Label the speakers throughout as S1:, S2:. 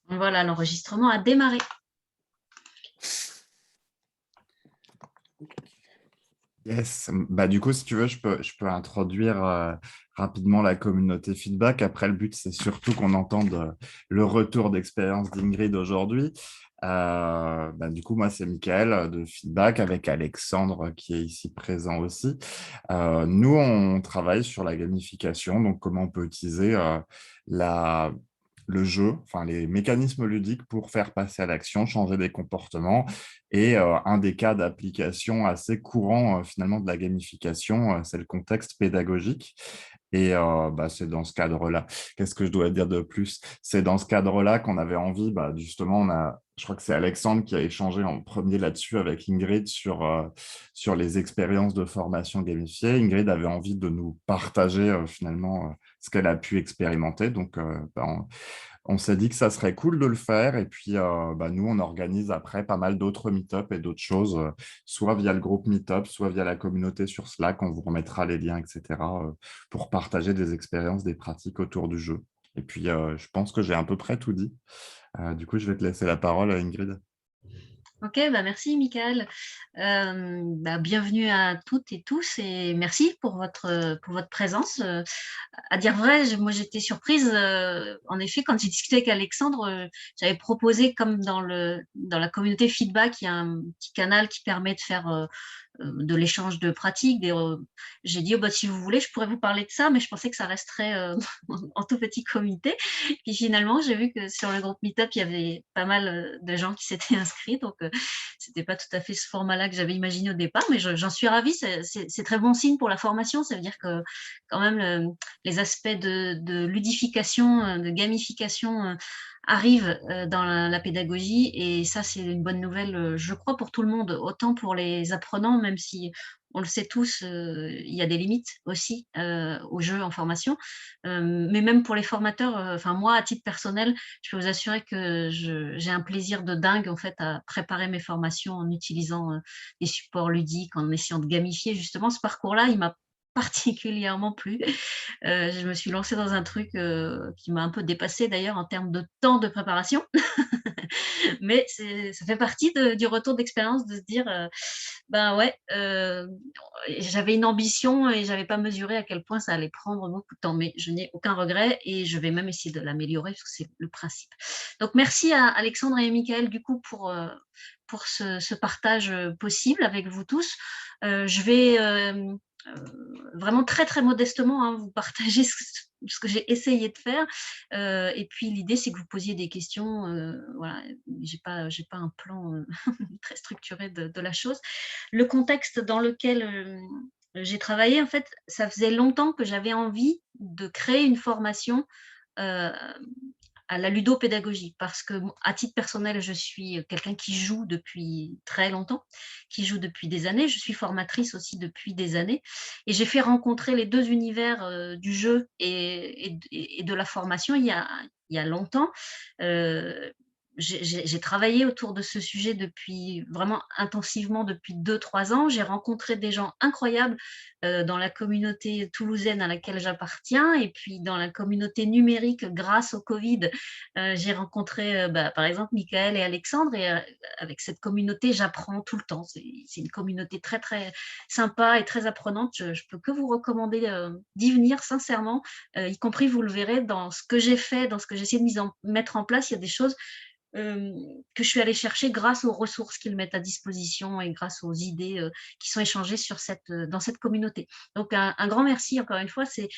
S1: Voilà, l'enregistrement a démarré.
S2: Yes. Bah, du coup, si tu veux, je peux introduire rapidement la communauté feedback. Après, le but, c'est surtout qu'on entende le retour d'expérience d'Ingrid aujourd'hui. Du coup, moi, c'est Michael de Feedback avec Alexandre qui est ici présent aussi. Nous, on travaille sur la gamification, donc comment on peut utiliser la, le jeu, enfin les mécanismes ludiques pour faire passer à l'action, changer des comportements. Et un des cas d'application assez courant finalement de la gamification, c'est le contexte pédagogique. Et c'est dans ce cadre-là. Qu'est-ce que je dois dire de plus? C'est dans ce cadre-là qu'on avait envie, justement, je crois que c'est Alexandre qui a échangé en premier là-dessus avec Ingrid sur les expériences de formation gamifiée. Ingrid avait envie de nous partager finalement ce qu'elle a pu expérimenter. Donc, on s'est dit que ça serait cool de le faire. Et puis, nous, on organise après pas mal d'autres meet-up et d'autres choses, soit via le groupe Meetup, soit via la communauté sur Slack. On vous remettra les liens, etc., pour partager des expériences, des pratiques autour du jeu. Et puis, je pense que j'ai à peu près tout dit. Du coup, je vais te laisser la parole, Ingrid.
S1: Ok, merci Michael. Bienvenue à toutes et tous et merci pour votre présence. À dire vrai, moi j'étais surprise. En effet, quand j'ai discuté avec Alexandre, j'avais proposé, comme dans la communauté feedback, il y a un petit canal qui permet de faire de l'échange de pratiques. J'ai dit, si vous voulez, je pourrais vous parler de ça, mais je pensais que ça resterait en tout petit comité. Puis finalement, j'ai vu que sur le groupe Meetup, il y avait pas mal de gens qui s'étaient inscrits, donc c'était pas tout à fait ce format-là que j'avais imaginé au départ, mais j'en suis ravie. C'est très bon signe pour la formation. Ça veut dire que quand même les aspects de ludification, de gamification arrivent dans la pédagogie, et ça c'est une bonne nouvelle, je crois, pour tout le monde, autant pour les apprenants, même si on le sait tous, il y a des limites aussi au jeu en formation, mais même pour les formateurs. Enfin moi, à titre personnel, je peux vous assurer que j'ai un plaisir de dingue en fait à préparer mes formations en utilisant des supports ludiques, en essayant de gamifier justement ce parcours-là. Il m'a particulièrement plu. Je me suis lancée dans un truc qui m'a un peu dépassée d'ailleurs en termes de temps de préparation. Mais ça fait partie du retour d'expérience, de se dire, ouais, j'avais une ambition et j'avais pas mesuré à quel point ça allait prendre beaucoup de temps. Mais je n'ai aucun regret et je vais même essayer de l'améliorer parce que c'est le principe. Donc merci à Alexandre et Michael du coup pour ce partage possible avec vous tous. Je vais vraiment très très modestement vous partager ce que j'ai essayé de faire. Et puis l'idée, c'est que vous posiez des questions. Voilà, j'ai pas un plan très structuré de la chose. Le contexte dans lequel j'ai travaillé, en fait, ça faisait longtemps que j'avais envie de créer une formation euh, à la ludopédagogie, parce que à titre personnel, je suis quelqu'un qui joue depuis très longtemps, qui joue depuis des années. Je suis formatrice aussi depuis des années, et j'ai fait rencontrer les deux univers du jeu et de la formation il y a longtemps. Euh, j'ai travaillé autour de ce sujet depuis vraiment intensivement depuis 2, 3 ans. J'ai rencontré des gens incroyables dans la communauté toulousaine à laquelle j'appartiens, et puis dans la communauté numérique grâce au Covid. J'ai rencontré par exemple Michael et Alexandre, et avec cette communauté, j'apprends tout le temps. C'est une communauté très très sympa et très apprenante. Je peux que vous recommander d'y venir sincèrement, y compris, vous le verrez, dans ce que j'ai fait, dans ce que j'ai essayé de mettre en place. Il y a des choses que je suis allée chercher grâce aux ressources qu'ils mettent à disposition et grâce aux idées qui sont échangées dans cette communauté. Donc un grand merci encore une fois. C'est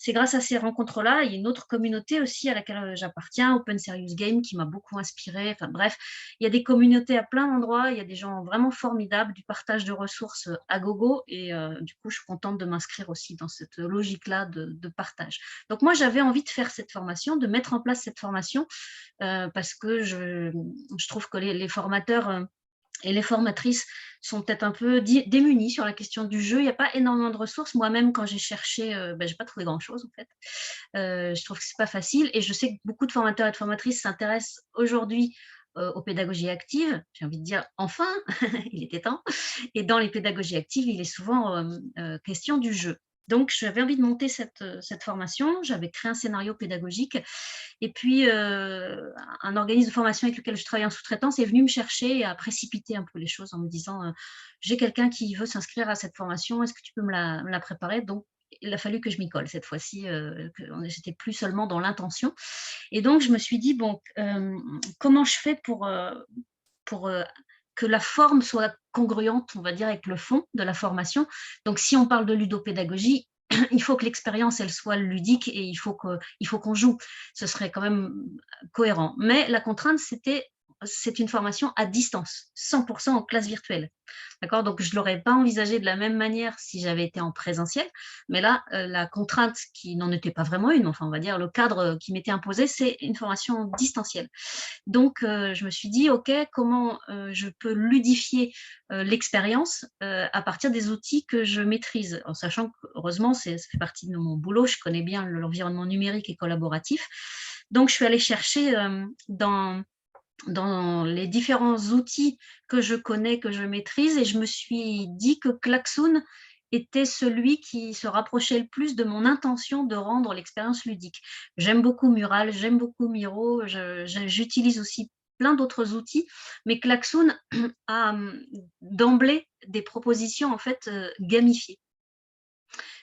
S1: grâce à ces rencontres-là. Il y a une autre communauté aussi à laquelle j'appartiens, Open Serious Game, qui m'a beaucoup inspirée. Enfin bref, il y a des communautés à plein d'endroits. Il y a des gens vraiment formidables, du partage de ressources à gogo, et du coup, je suis contente de m'inscrire aussi dans cette logique-là de partage. Donc moi, j'avais envie de faire cette formation, de mettre en place cette formation, parce que je trouve que les formateurs et les formatrices sont peut-être un peu démunis sur la question du jeu. Il n'y a pas énormément de ressources. Moi-même, quand j'ai cherché, je n'ai pas trouvé grand-chose en fait. Je trouve que c'est pas facile, et je sais que beaucoup de formateurs et de formatrices s'intéressent aujourd'hui aux pédagogies actives. J'ai envie de dire, enfin, il était temps. Et dans les pédagogies actives, il est souvent question du jeu. Donc, j'avais envie de monter cette formation. J'avais créé un scénario pédagogique et puis un organisme de formation avec lequel je travaille en sous-traitance est venu me chercher et a précipité un peu les choses en me disant j'ai quelqu'un qui veut s'inscrire à cette formation, est-ce que tu peux me la préparer? Donc, il a fallu que je m'y colle cette fois-ci, que j'étais plus seulement dans l'intention. Et donc, je me suis dit bon, comment je fais pour que la forme soit congruente, on va dire, avec le fond de la formation. Donc, si on parle de ludopédagogie, il faut que l'expérience, elle soit ludique et il faut qu'on joue. Ce serait quand même cohérent. Mais la contrainte, c'est une formation à distance, 100% en classe virtuelle. D'accord? Donc, je ne l'aurais pas envisagé de la même manière si j'avais été en présentiel. Mais là, la contrainte qui n'en était pas vraiment une, enfin, on va dire, le cadre qui m'était imposé, c'est une formation distancielle. Donc, je me suis dit, OK, comment je peux ludifier l'expérience à partir des outils que je maîtrise, en sachant que, heureusement, ça fait partie de mon boulot, je connais bien l'environnement numérique et collaboratif. Donc, je suis allée chercher dans les différents outils que je connais, que je maîtrise, et je me suis dit que Klaxoon était celui qui se rapprochait le plus de mon intention de rendre l'expérience ludique. J'aime beaucoup Mural, j'aime beaucoup Miro, j'utilise aussi plein d'autres outils, mais Klaxoon a d'emblée des propositions en fait gamifiées.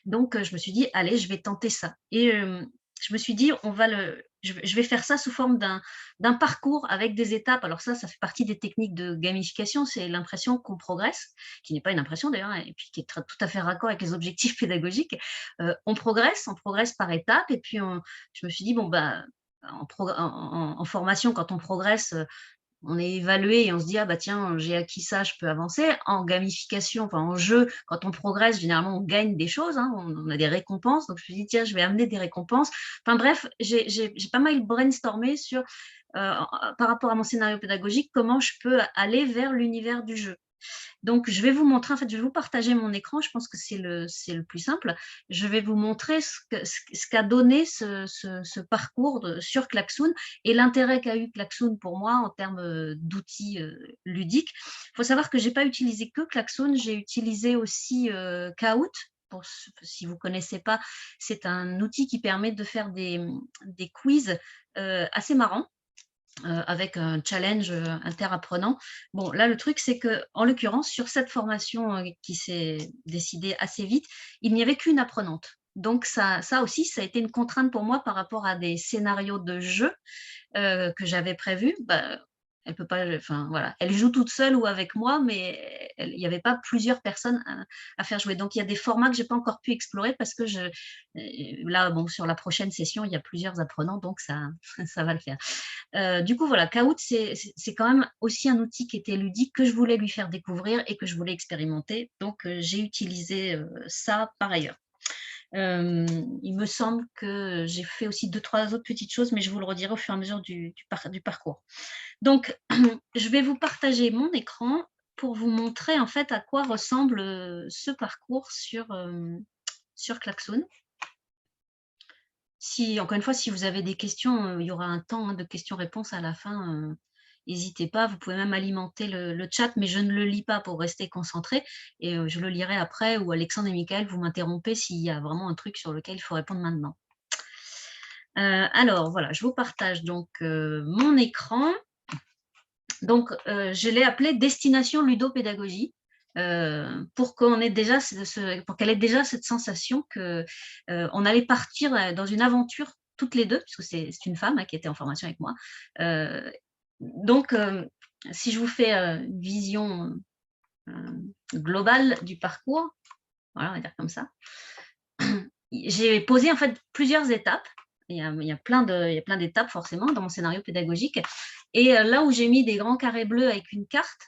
S1: Donc, je me suis dit: «Allez, je vais tenter ça» et je me suis dit: je vais faire ça sous forme d'un parcours avec des étapes». Alors ça fait partie des techniques de gamification, c'est l'impression qu'on progresse, qui n'est pas une impression d'ailleurs, hein, et puis qui est tout à fait raccord avec les objectifs pédagogiques. On progresse par étapes et puis je me suis dit: «Bon, bah, en formation, quand on progresse, on est évalué et on se dit: «Ah bah tiens, j'ai acquis ça, je peux avancer». En gamification, enfin en jeu, quand on progresse, généralement on gagne des choses, hein, on a des récompenses. Donc je me suis dit: «Tiens, je vais amener des récompenses». Enfin bref, j'ai pas mal brainstormé sur, par rapport à mon scénario pédagogique, comment je peux aller vers l'univers du jeu. Donc, je vais vous montrer, en fait, je vais vous partager mon écran. Je pense que c'est le plus simple. Je vais vous montrer ce qu'a donné ce parcours sur Klaxoon et l'intérêt qu'a eu Klaxoon pour moi en termes d'outils ludiques. Il faut savoir que je n'ai pas utilisé que Klaxoon, j'ai utilisé aussi Kahoot. Si vous ne connaissez pas, c'est un outil qui permet de faire des quiz assez marrants avec un challenge interapprenant. Bon, là, le truc, c'est que, en l'occurrence, sur cette formation qui s'est décidée assez vite, il n'y avait qu'une apprenante. Donc, ça aussi, ça a été une contrainte pour moi par rapport à des scénarios de jeu que j'avais prévus. Bah, elle peut pas, enfin voilà, elle joue toute seule ou avec moi, mais il n'y avait pas plusieurs personnes à faire jouer. Donc il y a des formats que j'ai pas encore pu explorer parce que là, bon, sur la prochaine session, il y a plusieurs apprenants, donc ça, ça va le faire. Du coup, voilà, Kahoot, c'est quand même aussi un outil qui était ludique, que je voulais lui faire découvrir et que je voulais expérimenter. Donc, j'ai utilisé ça par ailleurs. Il me semble que j'ai fait aussi 2-3 autres petites choses, mais je vous le redirai au fur et à mesure du parcours. Donc, je vais vous partager mon écran pour vous montrer en fait à quoi ressemble ce parcours sur Klaxoon. Encore une fois, si vous avez des questions, il y aura un temps, hein, de questions-réponses à la fin, n'hésitez pas. Vous pouvez même alimenter le chat, mais je ne le lis pas pour rester concentrée et je le lirai après, ou Alexandre et Michael, vous m'interrompez s'il y a vraiment un truc sur lequel il faut répondre maintenant. Alors voilà, je vous partage donc mon écran. Donc je l'ai appelé destination ludopédagogie. Pour qu'elle ait déjà cette sensation qu'on allait partir dans une aventure toutes les deux, puisque c'est une femme, hein, qui était en formation avec moi. Donc, si je vous fais une vision globale du parcours, voilà, on va dire comme ça, j'ai posé en fait plusieurs étapes. Il y a plein d'étapes forcément dans mon scénario pédagogique. Et là où j'ai mis des grands carrés bleus avec une carte,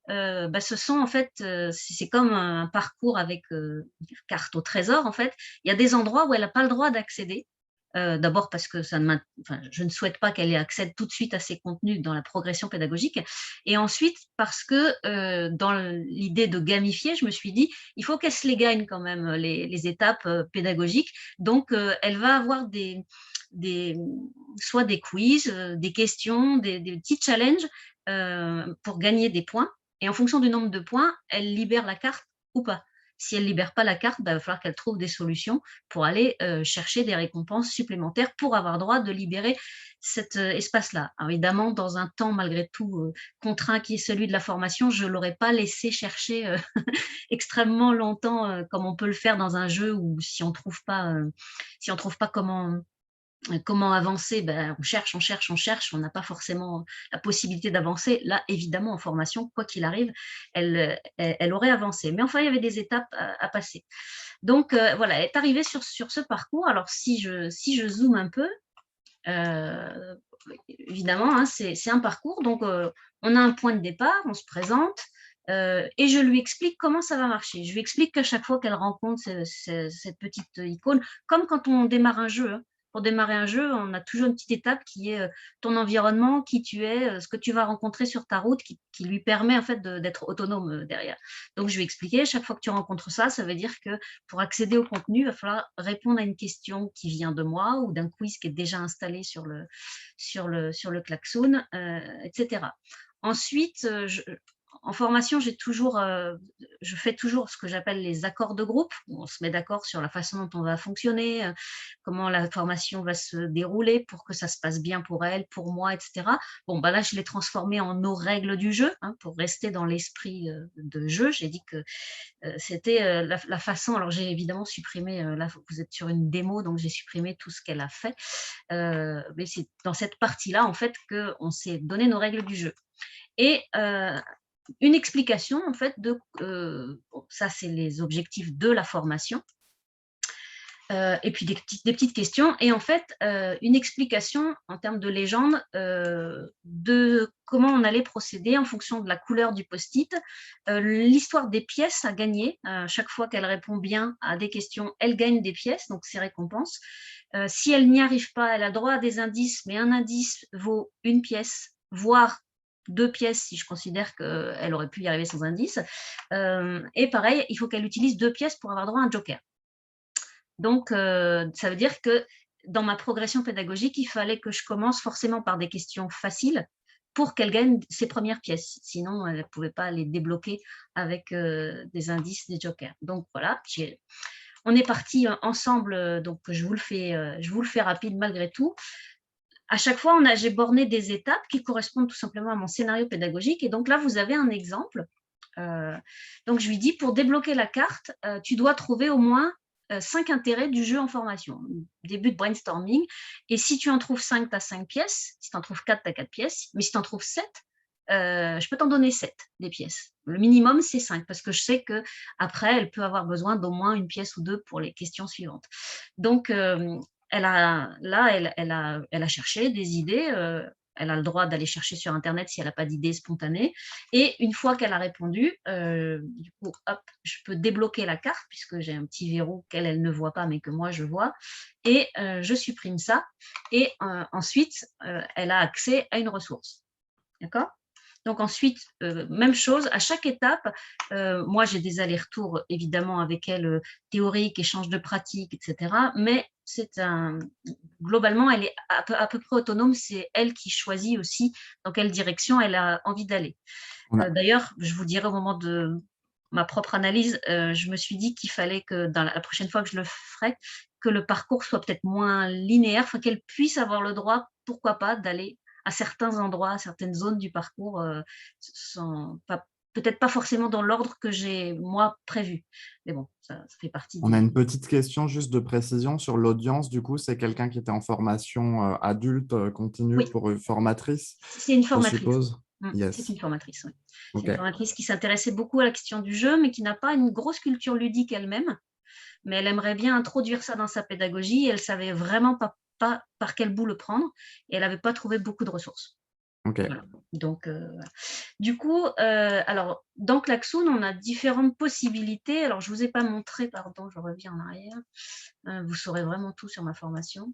S1: bah, ce sont en fait, c'est comme un parcours avec une carte au trésor en fait. Il y a des endroits où elle n'a pas le droit d'accéder. D'abord parce que je ne souhaite pas qu'elle accède tout de suite à ces contenus dans la progression pédagogique. Et ensuite parce que dans l'idée de gamifier, je me suis dit, il faut qu'elle se les gagne quand même, les étapes pédagogiques. Donc, elle va avoir soit des quiz, des questions, des petits challenges pour gagner des points. Et en fonction du nombre de points, elle libère la carte ou pas. Si elle ne libère pas la carte, il va falloir qu'elle trouve des solutions pour aller chercher des récompenses supplémentaires pour avoir droit de libérer cet espace-là. Alors évidemment, dans un temps malgré tout contraint qui est celui de la formation, je ne l'aurais pas laissé chercher extrêmement longtemps comme on peut le faire dans un jeu où si on trouve pas comment avancer, ben, on cherche, on cherche, on cherche, on n'a pas forcément la possibilité d'avancer. Là, évidemment, en formation, quoi qu'il arrive, elle aurait avancé. Mais enfin, il y avait des étapes à passer. Donc, voilà, elle est arrivée sur ce parcours. Alors, si je zoome un peu, euh, évidemment, hein, c'est un parcours. Donc, on a un point de départ, on se présente. Et je lui explique comment ça va marcher. Je lui explique qu'à chaque fois qu'elle rencontre cette petite icône, comme quand on démarre un jeu, hein. Pour démarrer un jeu, on a toujours une petite étape qui est ton environnement, qui tu es, ce que tu vas rencontrer sur ta route, qui lui permet en fait d'être autonome derrière. Donc je lui ai expliqué, chaque fois que tu rencontres ça, ça veut dire que pour accéder au contenu, il va falloir répondre à une question qui vient de moi ou d'un quiz qui est déjà installé sur le klaxon, etc. Ensuite, en formation, je fais toujours ce que j'appelle les accords de groupe, où on se met d'accord sur la façon dont on va fonctionner, comment la formation va se dérouler pour que ça se passe bien pour elle, pour moi, etc. Bon, bah là, je l'ai transformé en nos règles du jeu, hein, pour rester dans l'esprit de jeu. J'ai dit que c'était la façon. Alors, j'ai évidemment supprimé, là, vous êtes sur une démo, donc j'ai supprimé tout ce qu'elle a fait. Mais c'est dans cette partie-là, en fait, qu'on s'est donné nos règles du jeu. Et une explication, en fait, ça, c'est les objectifs de la formation. Et puis des petites questions. Et en fait, une explication en termes de légende de comment on allait procéder en fonction de la couleur du post-it. L'histoire des pièces à gagner. Chaque fois qu'elle répond bien à des questions, elle gagne des pièces, donc c'est récompense. Si elle n'y arrive pas, elle a droit à des indices, mais un indice vaut une pièce, voire 2 pièces si je considère qu'elle aurait pu y arriver sans indice. Et pareil, il faut qu'elle utilise 2 pièces pour avoir droit à un joker. Donc, ça veut dire que dans ma progression pédagogique, il fallait que je commence forcément par des questions faciles pour qu'elle gagne ses premières pièces. Sinon, elle ne pouvait pas les débloquer avec des indices, des jokers. Donc voilà, on est parti ensemble. Donc je vous le fais rapide malgré tout. À chaque fois, j'ai borné des étapes qui correspondent tout simplement à mon scénario pédagogique. Et donc là, vous avez un exemple. Donc je lui dis, pour débloquer la carte, tu dois trouver au moins 5 intérêts du jeu en formation. Début de brainstorming. Et si tu en trouves 5, tu as 5 pièces. Si tu en trouves 4, tu as 4 pièces. Mais si tu en trouves 7, je peux t'en donner 7 des pièces. Le minimum, c'est 5, parce que je sais qu'après, elle peut avoir besoin d'au moins une pièce ou deux pour les questions suivantes. Donc, elle a cherché des idées. Elle a le droit d'aller chercher sur Internet si elle n'a pas d'idées spontanées. Et une fois qu'elle a répondu, du coup, hop, je peux débloquer la carte puisque j'ai un petit verrou qu'elle ne voit pas, mais que moi, je vois. Et je supprime ça. Et ensuite, elle a accès à une ressource. D'accord ? Donc ensuite, même chose, à chaque étape, moi j'ai des allers-retours évidemment avec elle, théoriques, échanges de pratiques, etc. Mais globalement, elle est à peu près autonome, c'est elle qui choisit aussi dans quelle direction elle a envie d'aller. D'ailleurs, je vous dirai au moment de ma propre analyse, je me suis dit qu'il fallait que la prochaine fois que je le ferai, que le parcours soit peut-être moins linéaire, qu'elle puisse avoir le droit, pourquoi pas, d'aller à certains endroits, à certaines zones du parcours, peut-être pas forcément dans l'ordre que j'ai, moi, prévu. Mais bon, ça fait partie
S2: On a une petite question juste de précision sur l'audience. Du coup, c'est quelqu'un qui était en formation adulte continue
S1: Oui,
S2: pour une formatrice,
S1: c'est une
S2: je
S1: formatrice.
S2: suppose.
S1: C'est une
S2: Yes.
S1: formatrice, oui. C'est
S2: OK.
S1: une formatrice qui s'intéressait beaucoup à la question du jeu, mais qui n'a pas une grosse culture ludique elle-même. Mais elle aimerait bien introduire ça dans sa pédagogie. Elle ne savait vraiment pas par quel bout le prendre et elle n'avait pas trouvé beaucoup de ressources.
S2: OK.
S1: Voilà. Donc, du coup, alors, dans Klaxoon, on a différentes possibilités. Alors, je ne vous ai pas montré, pardon, je reviens en arrière. Vous saurez vraiment tout sur ma formation.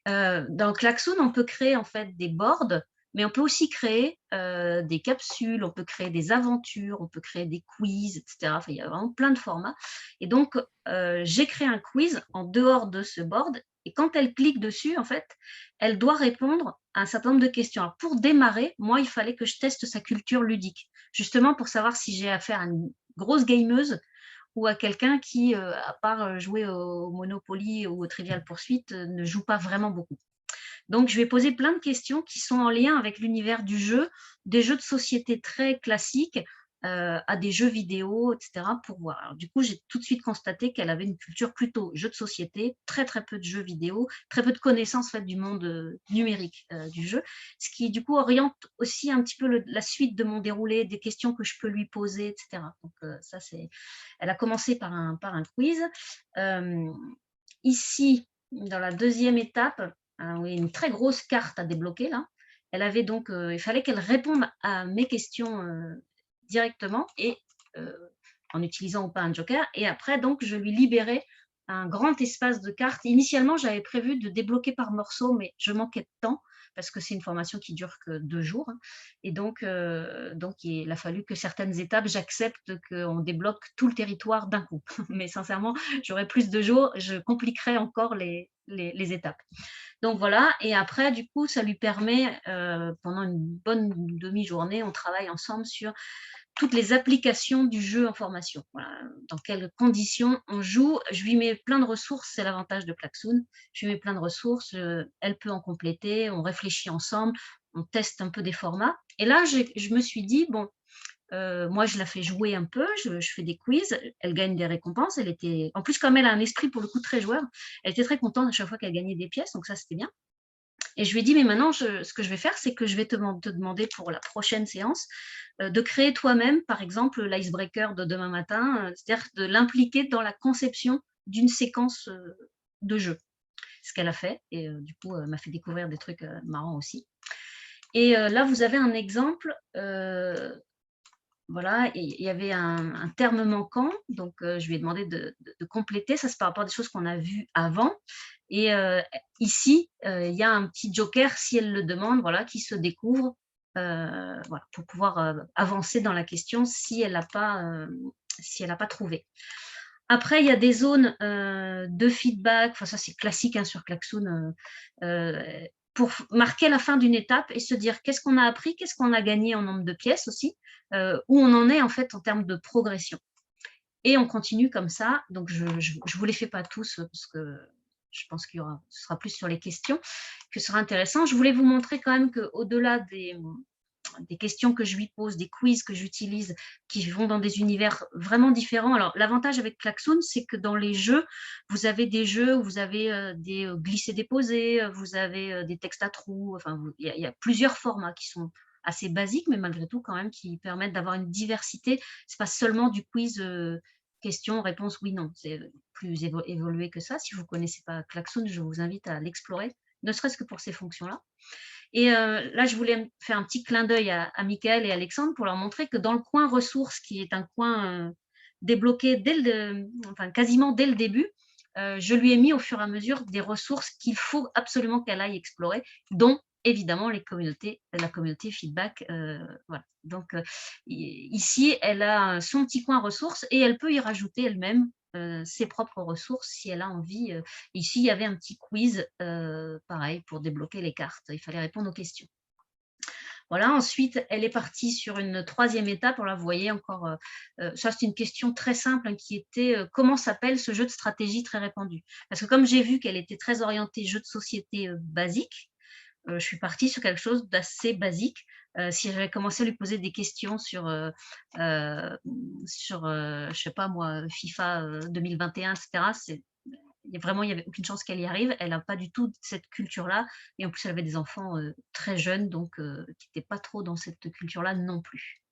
S1: Dans Klaxoon, on peut créer en fait des boards, mais on peut aussi créer des capsules, on peut créer des aventures, on peut créer des quiz, etc. Enfin, il y a vraiment plein de formats. Et donc, j'ai créé un quiz en dehors de ce board. Et quand elle clique dessus, en fait, elle doit répondre à un certain nombre de questions. Alors, pour démarrer, moi, il fallait que je teste sa culture ludique, justement pour savoir si j'ai affaire à grosse gameuse ou à quelqu'un qui, à part, jouer au Monopoly ou au Trivial Pursuit, ne joue pas vraiment beaucoup. Donc je vais poser plein de questions qui sont en lien avec l'univers du jeu, des jeux de société très classiques, à des jeux vidéo et cetera pour voir. Alors du coup, j'ai tout de suite constaté qu'elle avait une culture plutôt jeux de société, très, très peu de jeux vidéo, très peu de connaissances en fait du monde, numérique, du jeu. Ce qui du coup oriente aussi un petit peu la suite de mon déroulé, des questions que je peux lui poser et cetera. Donc ça c'est elle a commencé par un quiz. Hem, Ici, dans la deuxième étape, oui, une très grosse carte à débloquer là. Elle avait donc, il fallait qu'elle réponde à mes questions, directement et heu, en utilisant ou pas un joker et après donc je lui libérais un grand espace de cartes. Initialement, j'avais prévu de débloquer par morceaux, mais je manquais de temps parce que c'est une formation qui dure que 2 jours, hein, et donc il a fallu que certaines étapes, j'accepte qu'on débloque tout le territoire d'un coup. Mais sincèrement, j'aurais plus de jours, je compliquerais encore les étapes. Donc voilà, et après, du coup, ça lui permet, pendant une bonne demi-journée, on travaille ensemble sur toutes les applications du jeu en formation. Voilà, dans quelles conditions on joue. Je lui mets plein de ressources, c'est l'avantage de Klaxoon. Je lui mets plein de ressources, elle peut en compléter, on réfléchit ensemble, on teste un peu des formats. Et là, je me suis dit, bon, moi, je la fais jouer un peu, je fais des quiz, elle gagne des récompenses. Elle était, en plus, comme elle a un esprit pour le coup très joueur, elle était très contente à chaque fois qu'elle gagnait des pièces, donc ça, c'était bien. Et je lui ai dit: «Mais maintenant, ce que je vais faire, c'est que je vais te demander pour la prochaine séance, de créer toi-même, par exemple, l'icebreaker de demain matin, c'est-à-dire de l'impliquer dans la conception d'une séquence, de jeu». Ce qu'elle a fait et du coup, elle m'a fait découvrir des trucs, marrants aussi. Et là, vous avez un exemple, voilà, et il y avait un terme manquant, donc je lui ai demandé de compléter. Ça, c'est par rapport à des choses qu'on a vues avant. Et ici, il y a un petit joker, si elle le demande, voilà, qui se découvre, voilà, pour pouvoir, avancer dans la question si elle a pas trouvé. Après, il y a des zones, de feedback, enfin ça, c'est classique, hein, sur Klaxoon, pour marquer la fin d'une étape et se dire: «Qu'est-ce qu'on a appris? Qu'est-ce qu'on a gagné en nombre de pièces aussi?» Où on en est en fait en termes de progression, et on continue comme ça. Donc je vous les fais pas tous, parce que je pense qu'il y aura ce sera plus sur les questions que ce sera intéressant. Je voulais vous montrer quand même qu'au-delà des questions que je lui pose, des quiz que j'utilise, qui vont dans des univers vraiment différents. Alors, l'avantage avec Klaxoon, c'est que dans les jeux, vous avez des jeux où vous avez des glisser-déposer, vous avez des textes à trous, enfin, il y a plusieurs formats qui sont assez basiques, mais malgré tout, quand même, qui permettent d'avoir une diversité. C'est pas seulement du quiz question, réponse, oui, non. C'est plus évolué que ça. Si vous ne connaissez pas Klaxoon, je vous invite à l'explorer, ne serait-ce que pour ces fonctions-là. Et là, je voulais faire un petit clin d'œil à Mickaël et Alexandre pour leur montrer que dans le coin ressources, qui est un coin, débloqué enfin quasiment dès le début, je lui ai mis au fur et à mesure des ressources qu'il faut absolument qu'elle aille explorer, dont évidemment la communauté feedback, voilà. Donc ici, elle a son petit coin ressources et elle peut y rajouter elle-même, ses propres ressources si elle a envie. Ici, il y avait un petit quiz, pareil, pour débloquer les cartes. Il fallait répondre aux questions. Voilà, ensuite, elle est partie sur une troisième étape. Alors là, vous voyez encore, ça, c'est une question très simple, hein, qui était, comment s'appelle ce jeu de stratégie très répandu? Parce que comme j'ai vu qu'elle était très orientée jeu de société, basique, je suis partie sur quelque chose d'assez basique. Si j'avais commencé à lui poser des questions heu, je sais pas moi, FIFA, 2021 et cetera, il y avait aucune chance qu'elle y arrive. Elle a pas du tout cette culture-là, et en plus elle avait des enfants, très jeunes, donc qui étaient pas trop dans cette culture-là non plus.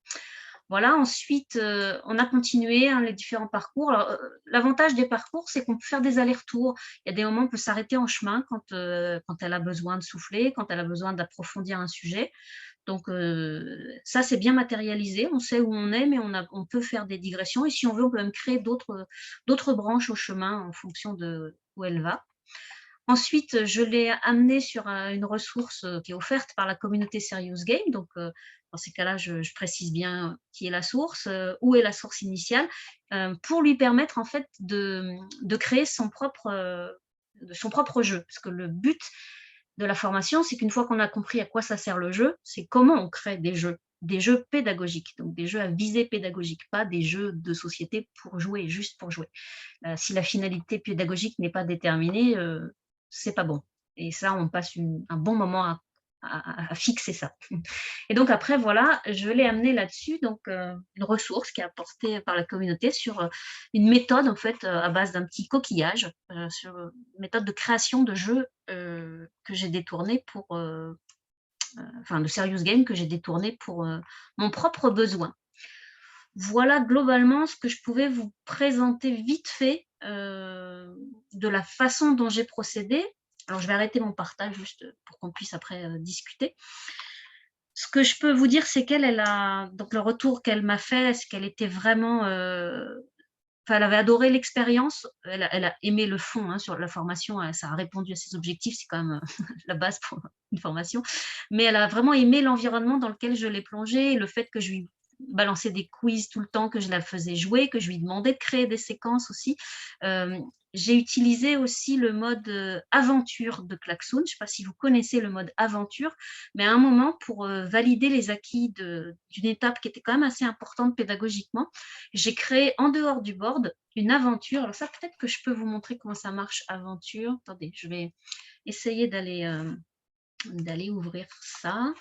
S1: Voilà, ensuite, on a continué, hein, les différents parcours. Alors, l'avantage des parcours, c'est qu'on peut faire des allers-retours. Il y a des moments, on peut s'arrêter en chemin quand elle a besoin de souffler, quand elle a besoin d'approfondir un sujet. Donc ça, c'est bien matérialisé. On sait où on est, mais on peut faire des digressions, et si on veut, on peut même créer d'autres branches au chemin en fonction de où elle va. Ensuite, je l'ai amenée sur une ressource, qui est offerte par la communauté Serious Game. Donc, dans ces cas-là, je précise bien qui est la source, où est la source initiale, pour lui permettre en fait de créer son propre jeu. Parce que le but de la formation, c'est qu'une fois qu'on a compris à quoi ça sert le jeu, c'est comment on crée des jeux. des jeux pédagogiques, donc des jeux à visée pédagogique, pas des jeux de société pour jouer, juste pour jouer. Si la finalité pédagogique n'est pas déterminée, c'est pas bon. Et ça, on passe un bon moment à fixer ça. Et donc après, voilà, je l'ai amené là-dessus, donc une ressource qui est apportée par la communauté sur une méthode, en fait, à base d'un petit coquillage, sur une méthode de création de jeux que j'ai détourné pour, enfin, de serious game que j'ai détourné pour mon propre besoin. Voilà globalement ce que je pouvais vous présenter vite fait de la façon dont j'ai procédé. Alors, je vais arrêter mon partage juste pour qu'on puisse après discuter. Ce que je peux vous dire, c'est donc le retour qu'elle m'a fait, c'est qu'elle était vraiment, enfin, elle avait adoré l'expérience, elle a aimé le fond hein, sur la formation, ça a répondu à ses objectifs, c'est quand même la base pour une formation, mais elle a vraiment aimé l'environnement dans lequel je l'ai plongée, le fait que je lui balançais des quiz tout le temps, que je la faisais jouer, que je lui demandais de créer des séquences aussi. J'ai utilisé aussi le mode aventure de Klaxoon. Je ne sais pas si vous connaissez le mode aventure, mais à un moment, pour valider les acquis d'une étape qui était quand même assez importante pédagogiquement, j'ai créé en dehors du board une aventure. Alors ça, peut-être que je peux vous montrer comment ça marche, aventure. Attendez, je vais essayer d'aller ouvrir ça.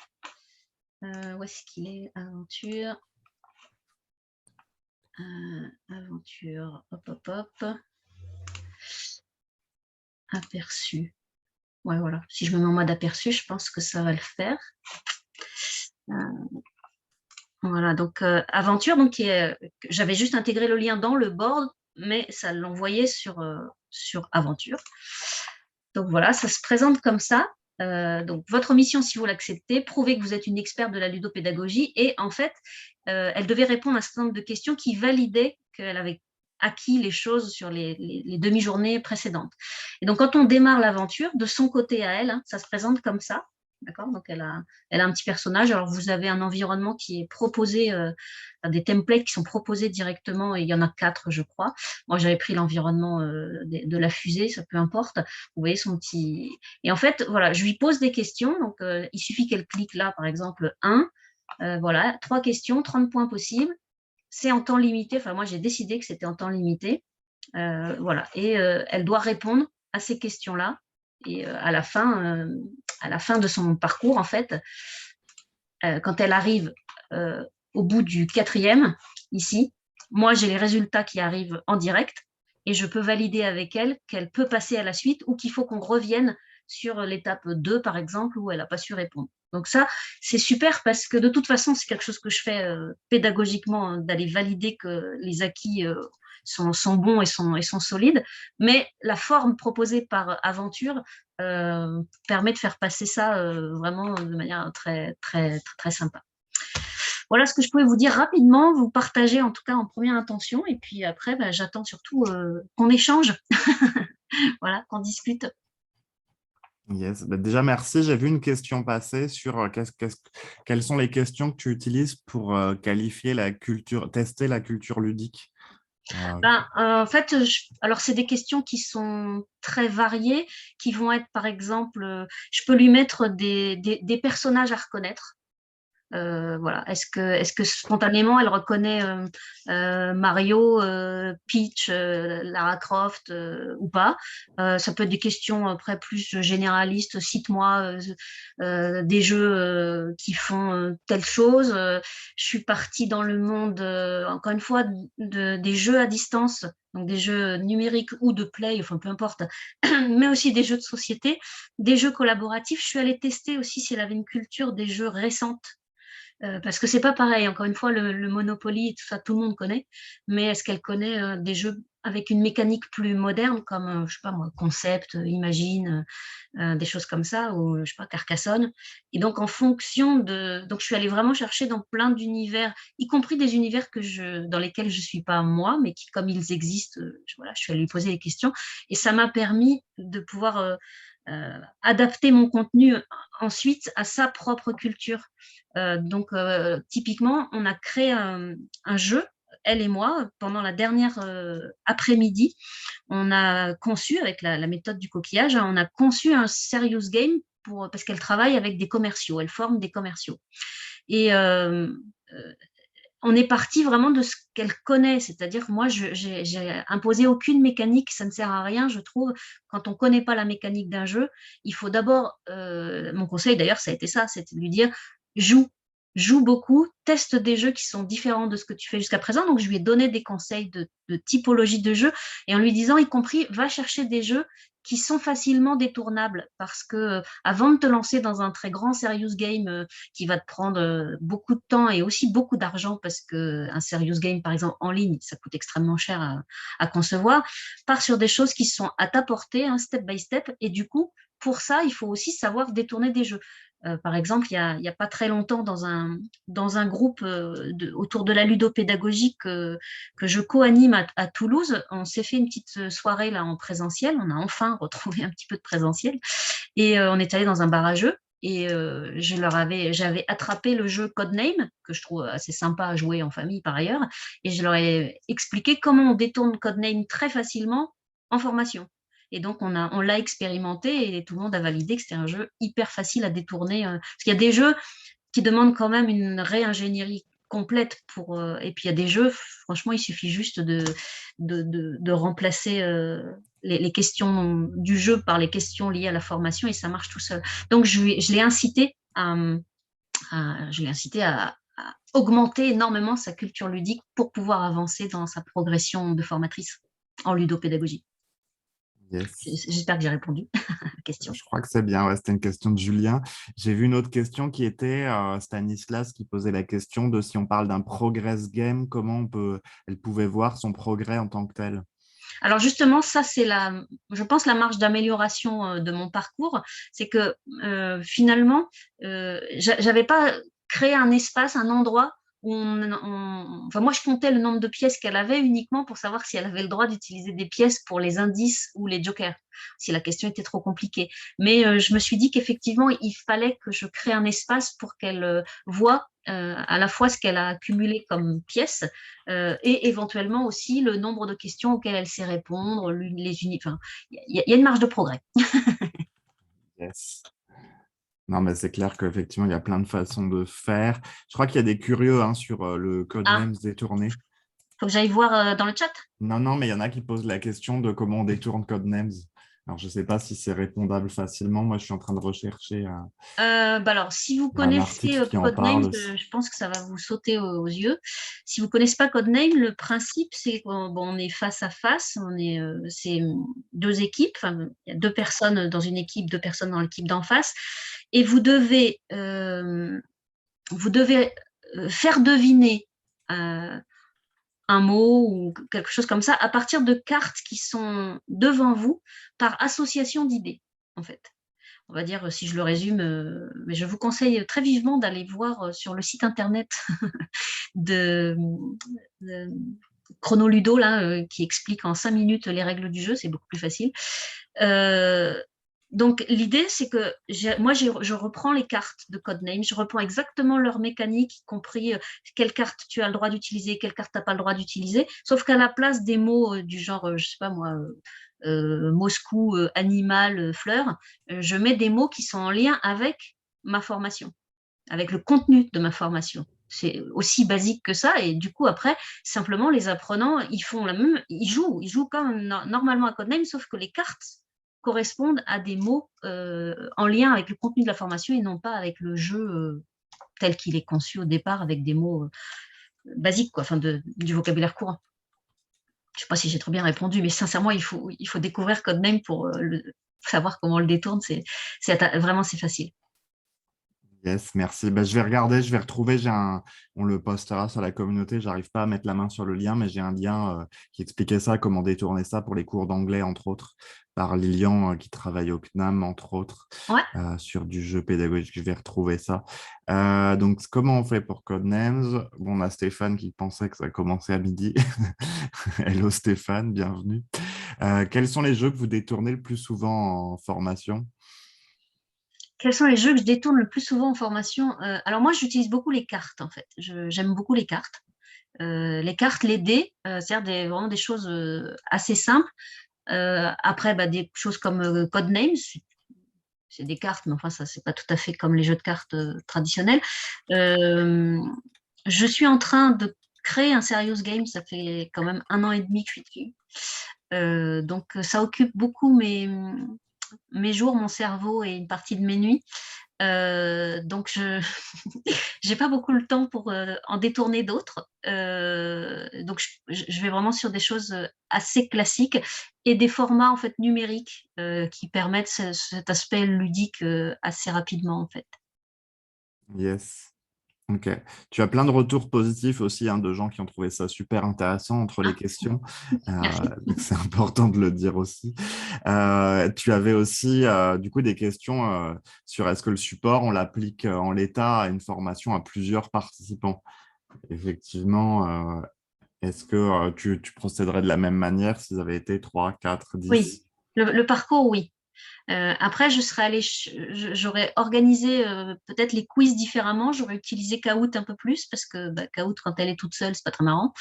S1: Où est-ce qu'il est, aventure aventure, hop, hop, hop. Aperçu. Ouais, voilà. Si je me mets en mode aperçu, je pense que ça va le faire. Voilà, donc aventure, donc j'avais juste intégré le lien dans le board, mais ça l'envoyait sur aventure. Donc voilà, ça se présente comme ça. Donc votre mission, si vous l'acceptez, prouvez que vous êtes une experte de la ludopédagogie et en fait, elle devait répondre à un certain nombre de questions qui validaient qu'elle avait acquis les choses sur les demi-journées précédentes. Et donc quand on démarre l'aventure, de son côté à elle, hein, ça se présente comme ça. D'accord. Donc, elle a un petit personnage. Alors, vous avez un environnement qui est proposé, des templates qui sont proposés directement, et il y en a 4, je crois. Moi, j'avais pris l'environnement de la fusée, ça peu importe. Vous voyez son petit… Et en fait, voilà, je lui pose des questions. Donc, il suffit qu'elle clique là, par exemple, 1. Voilà, 3 questions, 30 points possibles. C'est en temps limité. Enfin, moi, j'ai décidé que c'était en temps limité. Voilà, et elle doit répondre à ces questions-là. Et à la fin de son parcours, en fait, quand elle arrive au bout du 4e, ici, moi, j'ai les résultats qui arrivent en direct et je peux valider avec elle qu'elle peut passer à la suite ou qu'il faut qu'on revienne sur l'étape 2, par exemple, où elle n'a pas su répondre. Donc ça, c'est super parce que de toute façon, c'est quelque chose que je fais pédagogiquement, hein, d'aller valider que les acquis sont bons et sont solides. Mais la forme proposée par Aventure permet de faire passer ça vraiment de manière très, très, très, très sympa. Voilà ce que je pouvais vous dire rapidement, vous partager en tout cas en première intention. Et puis après, j'attends surtout qu'on échange, voilà, qu'on discute.
S2: Yes. Bah, déjà, merci. J'ai vu une question passer sur quelles sont les questions que tu utilises pour qualifier la culture, tester la culture ludique.
S1: En fait, alors c'est des questions qui sont très variées, qui vont être par exemple, je peux lui mettre des personnages à reconnaître. Voilà. Est-ce que spontanément elle reconnaît Mario, Peach, Lara Croft ou pas? Ça peut être des questions après plus généralistes. Cite-moi des jeux qui font telle chose. Je suis partie dans le monde, encore une fois, des jeux à distance, donc des jeux numériques ou de play, enfin peu importe, mais aussi des jeux de société, des jeux collaboratifs. Je suis allée tester aussi si elle avait une culture des jeux récentes. Parce que c'est pas pareil, encore une fois, le Monopoly et tout ça, tout le monde connaît, mais est-ce qu'elle connaît des jeux avec une mécanique plus moderne, comme, je sais pas moi, Concept, Imagine, des choses comme ça, ou je sais pas, Carcassonne. Et donc, en fonction donc je suis allée vraiment chercher dans plein d'univers, y compris des univers dans lesquels je suis pas moi, mais qui, comme ils existent, voilà, je suis allée lui poser des questions, et ça m'a permis de pouvoir adapter mon contenu ensuite à sa propre culture. Donc, typiquement, on a créé un jeu, elle et moi, pendant la dernière après-midi. On a conçu, avec la méthode du coquillage, on a conçu un serious game parce qu'elle travaille avec des commerciaux, elle forme des commerciaux. Et on est parti vraiment de ce qu'elle connaît, c'est-à-dire moi, j'ai imposé aucune mécanique, ça ne sert à rien, je trouve, quand on ne connaît pas la mécanique d'un jeu, il faut d'abord, mon conseil d'ailleurs, ça a été ça, c'était de lui dire, joue, joue beaucoup, teste des jeux qui sont différents de ce que tu fais jusqu'à présent, donc je lui ai donné des conseils de typologie de jeux, et en lui disant, y compris, va chercher des jeux qui sont facilement détournables, parce que avant de te lancer dans un très grand serious game qui va te prendre beaucoup de temps et aussi beaucoup d'argent parce qu'un serious game, par exemple, en ligne, ça coûte extrêmement cher à concevoir. Pars sur des choses qui sont à ta portée, hein, step by step. Et du coup, pour ça, il faut aussi savoir détourner des jeux. Par exemple, il y a pas très longtemps, dans un groupe autour de la ludopédagogie que je co-anime à Toulouse, on s'est fait une petite soirée là en présentiel. On a enfin retrouvé un petit peu de présentiel. Et on est allé dans un bar à jeux. Et j'avais attrapé le jeu Codename, que je trouve assez sympa à jouer en famille par ailleurs, et je leur ai expliqué comment on détourne Codename très facilement en formation. Et donc, on l'a expérimenté et tout le monde a validé que c'était un jeu hyper facile à détourner. Parce qu'il y a des jeux qui demandent quand même une réingénierie complète et puis il y a des jeux, franchement, il suffit juste de remplacer les questions du jeu par les questions liées à la formation et ça marche tout seul. Donc, je l'ai incité à augmenter énormément sa culture ludique pour pouvoir avancer dans sa progression de formatrice en ludopédagogie.
S2: Yes.
S1: J'espère que j'ai répondu à la question.
S2: Je crois que c'est bien, ouais, c'était une question de Julien. J'ai vu une autre question qui était Stanislas qui posait la question de si on parle d'un progress game, elle pouvait voir son progrès en tant que tel.
S1: Alors justement, ça c'est je pense la marge d'amélioration de mon parcours, c'est que finalement, j'avais pas créé un espace, un endroit où enfin moi je comptais le nombre de pièces qu'elle avait uniquement pour savoir si elle avait le droit d'utiliser des pièces pour les indices ou les jokers, si la question était trop compliquée. Mais je me suis dit qu'effectivement il fallait que je crée un espace pour qu'elle voie à la fois ce qu'elle a accumulé comme pièces et éventuellement aussi le nombre de questions auxquelles elle sait répondre, enfin, il y a une marge de progrès.
S2: Yes. Non, mais c'est clair qu'effectivement, il y a plein de façons de faire. Je crois qu'il y a des curieux hein, sur le
S1: Ah,
S2: Codenames détourné.
S1: faut que j'aille voir dans le chat.
S2: Non, non, mais il y en a qui posent la question de comment on détourne Codenames. Alors, je ne sais pas si c'est répondable facilement. Moi, je suis en train de rechercher
S1: Alors, si vous
S2: un
S1: connaissez
S2: article qui en
S1: Codenames,
S2: parle aussi.
S1: je pense que ça va vous sauter aux yeux. Si vous ne connaissez pas Codenames, le principe, c'est qu'on est face à face, c'est deux équipes, enfin, il y a deux personnes dans une équipe, deux personnes dans l'équipe d'en face, et vous devez faire deviner un mot ou quelque chose comme ça à partir de cartes qui sont devant vous par association d'idées, en fait. On va dire, si je le résume, mais je vous conseille très vivement d'aller voir sur le site internet de, de Chronoludo, là, qui explique en 5 minutes les règles du jeu, c'est beaucoup plus facile. Donc, l'idée, c'est que je reprends les cartes de Codename, je reprends exactement leur mécanique, y compris quelle carte tu as le droit d'utiliser, quelle carte tu n'as pas le droit d'utiliser, sauf qu'à la place des mots du genre, je ne sais pas moi, Moscou, animal, fleur, je mets des mots qui sont en lien avec ma formation, avec le contenu de ma formation. C'est aussi basique que ça, et du coup, après, simplement, les apprenants, ils jouent comme normalement à Codename, sauf que les cartes correspondent à des mots en lien avec le contenu de la formation et non pas avec le jeu tel qu'il est conçu au départ avec des mots basiques, quoi, enfin du vocabulaire courant. Je ne sais pas si j'ai trop bien répondu, mais sincèrement, il faut découvrir Codename pour savoir comment on le détourne. Vraiment, c'est facile.
S2: Yes, merci. Ben, je vais regarder, je vais retrouver. On le postera sur la communauté. J'arrive pas à mettre la main sur le lien, mais j'ai un lien qui expliquait ça, comment détourner ça pour les cours d'anglais, entre autres, par Lilian qui travaille au CNAM, entre autres,
S1: Ouais.
S2: sur du jeu pédagogique. Je vais retrouver ça. Donc, comment on fait pour Codenames? Bon, on a Stéphane qui pensait que ça commençait à midi. Hello Stéphane, bienvenue. Quels sont les jeux que vous détournez le plus souvent en formation?
S1: Quels sont les jeux que je détourne le plus souvent en formation? Alors moi, j'utilise beaucoup les cartes, en fait. J'aime beaucoup les cartes. Les cartes, les dés, c'est-à-dire vraiment des choses assez simples. Après, des choses comme Codenames, c'est des cartes, mais enfin, ça, c'est pas tout à fait comme les jeux de cartes traditionnels. Euh, je suis en train de créer un serious game, ça fait quand même 1 an et demi que je suis dessus. Donc, ça occupe beaucoup mes jours, mon cerveau et une partie de mes nuits. Donc, je j'ai pas beaucoup le temps pour en détourner d'autres. Donc, je vais vraiment sur des choses assez classiques et des formats en fait numériques qui permettent cet aspect ludique assez rapidement en fait.
S2: Yes. Ok. Tu as plein de retours positifs aussi, hein, de gens qui ont trouvé ça super intéressant entre les
S1: Ah,
S2: questions.
S1: merci.
S2: Donc c'est important de le dire aussi. Tu avais aussi du coup des questions sur est-ce que le support, on l'applique en l'état à une formation à plusieurs participants. Effectivement, est-ce que tu procéderais de la même manière s'ils avaient été 3, 4,
S1: Oui,
S2: 10?
S1: le parcours, oui. Après, j'aurais organisé peut-être les quiz différemment. J'aurais utilisé Kahoot un peu plus parce que Kahoot, quand elle est toute seule, c'est pas très marrant.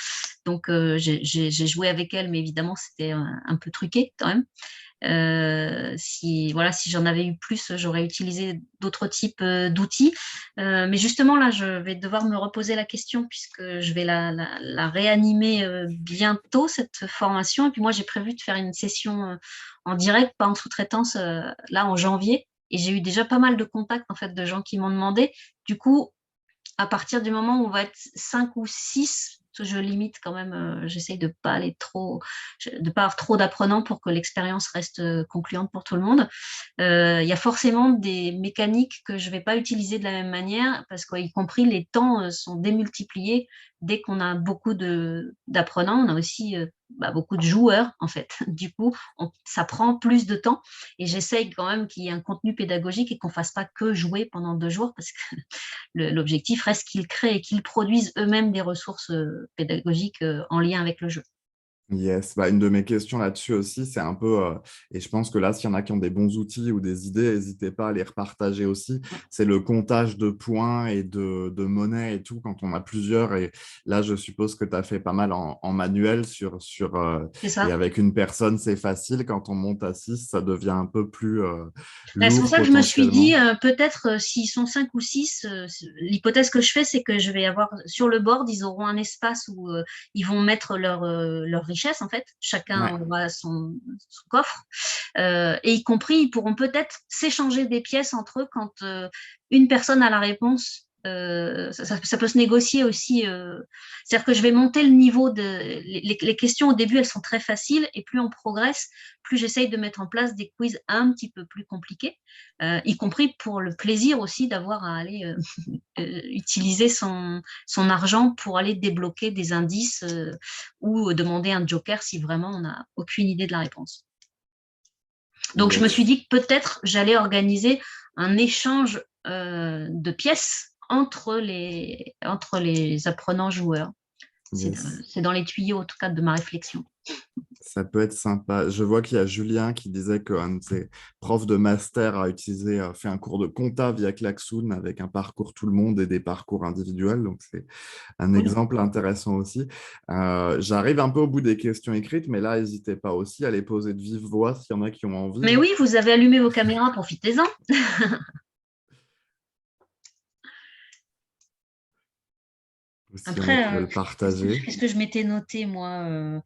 S1: Donc, j'ai joué avec elle, mais évidemment, c'était un peu truqué quand même. Si j'en avais eu plus, j'aurais utilisé d'autres types d'outils. Mais justement, là, je vais devoir me reposer la question puisque je vais la réanimer bientôt, cette formation. Et puis moi, j'ai prévu de faire une session en direct, pas en sous-traitance, là, en janvier. Et j'ai eu déjà pas mal de contacts, en fait, de gens qui m'ont demandé. Du coup, à partir du moment où on va être 5 ou 6, je limite quand même, j'essaye de pas aller trop, de pas avoir trop d'apprenants pour que l'expérience reste concluante pour tout le monde. Il y a forcément des mécaniques que je vais pas utiliser de la même manière parce qu'y compris les temps sont démultipliés dès qu'on a beaucoup d'apprenants. On a aussi beaucoup de joueurs en fait. Du coup, ça prend plus de temps et j'essaye quand même qu'il y ait un contenu pédagogique et qu'on fasse pas que jouer pendant 2 jours parce que l'objectif reste qu'ils créent et qu'ils produisent eux-mêmes des ressources pédagogiques en lien avec le jeu.
S2: Yes, bah, une de mes questions là-dessus aussi, c'est un peu, et je pense que là, s'il y en a qui ont des bons outils ou des idées, n'hésitez pas à les repartager aussi. C'est le comptage de points et de monnaie et tout quand on a plusieurs. Et là, je suppose que tu as fait pas mal en manuel
S1: C'est
S2: et
S1: ça.
S2: avec une personne, c'est facile. Quand on monte à 6, ça devient un peu plus
S1: C'est pour
S2: lourd
S1: ça que je me suis dit,
S2: potentiellement.
S1: peut-être s'ils sont 5 ou 6, l'hypothèse que je fais, c'est que je vais avoir sur le board, ils auront un espace où ils vont mettre leur richesse, en fait. Chacun
S2: Ouais.
S1: aura son coffre. Et y compris, ils pourront peut-être s'échanger des pièces entre eux quand une personne a la réponse. Ça peut se négocier aussi. C'est-à-dire que je vais monter le niveau les questions au début, elles sont très faciles et plus on progresse, plus j'essaye de mettre en place des quiz un petit peu plus compliqués, y compris pour le plaisir aussi d'avoir à aller utiliser son argent pour aller débloquer des indices ou demander un joker si vraiment on n'a aucune idée de la réponse. Donc, je me suis
S2: Yes.
S1: dit que peut-être j'allais organiser un échange de pièces entre les apprenants joueurs. C'est
S2: Yes.
S1: c'est dans les tuyaux, en tout cas, de ma réflexion.
S2: Ça peut être sympa. Je vois qu'il y a Julien qui disait qu'un de ses profs de master fait un cours de compta via Klaxoon avec un parcours tout le monde et des parcours individuels. Donc, c'est un
S1: Cool.
S2: exemple intéressant aussi. J'arrive un peu au bout des questions écrites, mais là, n'hésitez pas aussi à les poser de vive voix s'il y en a qui ont envie,
S1: Mais
S2: hein.
S1: oui, vous avez allumé vos caméras, profitez-en.
S2: Ou s'il y en a
S1: Après,
S2: qui veulent partager.
S1: qu'est-ce que je m'étais noté, moi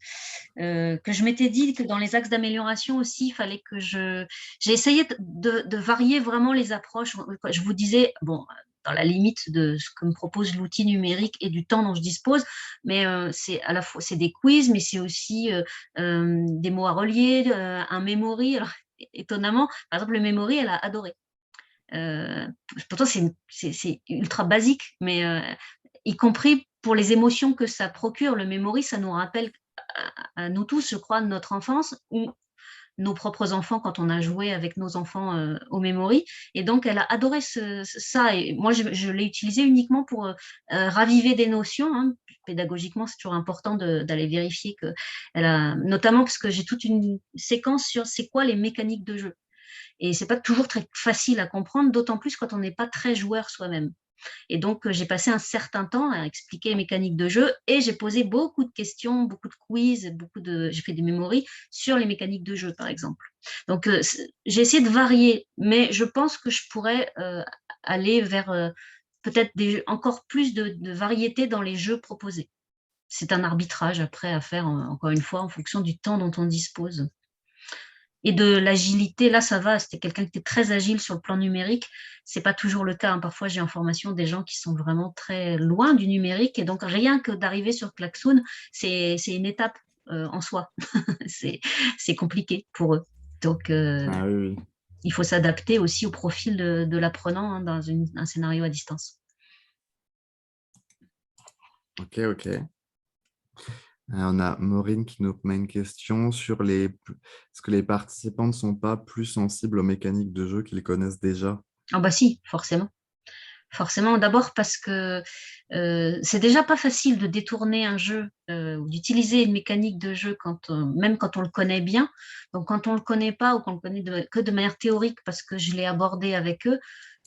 S1: que je m'étais dit que dans les axes d'amélioration aussi, il fallait que j'ai essayé de varier vraiment les approches. Je vous disais, bon, dans la limite de ce que me propose l'outil numérique et du temps dont je dispose, mais c'est à la fois c'est des quiz, mais c'est aussi des mots à relier, un memory. Alors, étonnamment, par exemple, le memory, elle a adoré. Euh, Pourtant, c'est ultra basique, mais y compris pour les émotions que ça procure, le memory, ça nous rappelle à nous tous, je crois, de notre enfance ou nos propres enfants quand on a joué avec nos enfants au memory. Et donc, elle a adoré ça. Et moi, je l'ai utilisé uniquement pour raviver des notions, hein. Pédagogiquement, c'est toujours important d'aller vérifier que elle a, notamment parce que j'ai toute une séquence sur c'est quoi les mécaniques de jeu. Et c'est pas toujours très facile à comprendre, d'autant plus quand on n'est pas très joueur soi-même. Et donc, j'ai passé un certain temps à expliquer les mécaniques de jeu et j'ai posé beaucoup de questions, beaucoup de quiz, j'ai fait des mémories sur les mécaniques de jeu, par exemple. Donc, j'ai essayé de varier, mais je pense que je pourrais aller vers peut-être encore plus de variété dans les jeux proposés. C'est un arbitrage après à faire, encore une fois, en fonction du temps dont on dispose. Et de l'agilité, là, ça va. C'était quelqu'un qui était très agile sur le plan numérique. C'est pas toujours le cas, hein. Parfois, j'ai en formation des gens qui sont vraiment très loin du numérique. Et donc, rien que d'arriver sur Klaxoon, c'est une étape en soi. C'est compliqué pour eux. Donc,
S2: Ah oui, oui.
S1: il faut s'adapter aussi au profil de l'apprenant, hein, dans un scénario à distance.
S2: Ok, ok. On a Maureen qui nous met une question sur est-ce que les participants ne sont pas plus sensibles aux mécaniques de jeu qu'ils connaissent déjà?
S1: Ah bah si, forcément. Forcément, d'abord parce que c'est déjà pas facile de détourner un jeu ou d'utiliser une mécanique de jeu même quand on le connaît bien. Donc, quand on le connaît pas ou qu'on le connaît que de manière théorique parce que je l'ai abordé avec eux,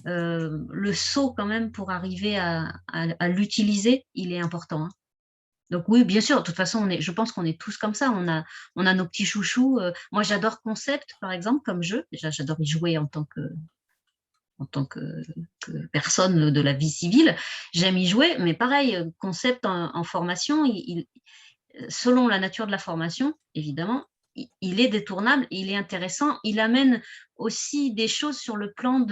S1: le saut quand même pour arriver à l'utiliser, il est important, hein. Donc oui, bien sûr, de toute façon, je pense qu'on est tous comme ça. On a nos petits chouchous. Moi, j'adore Concept, par exemple, comme jeu. Déjà, j'adore y jouer en tant que personne de la vie civile. J'aime y jouer, mais pareil, Concept en formation, selon la nature de la formation, évidemment, il est détournable, il est intéressant, il amène aussi des choses sur le plan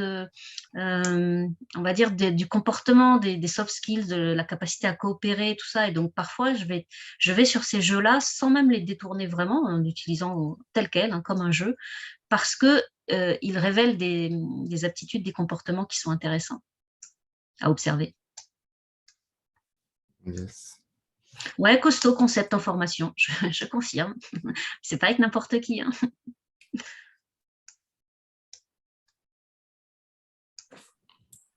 S1: on va dire, du comportement, des soft skills, de la capacité à coopérer, tout ça. Et donc, parfois, je vais sur ces jeux-là sans même les détourner vraiment, en utilisant tel quel, hein, comme un jeu, parce que il révèle des aptitudes, des comportements qui sont intéressants à observer.
S2: Yes.
S1: Ouais, costaud Concept en formation, je confirme. C'est pas avec n'importe qui, hein.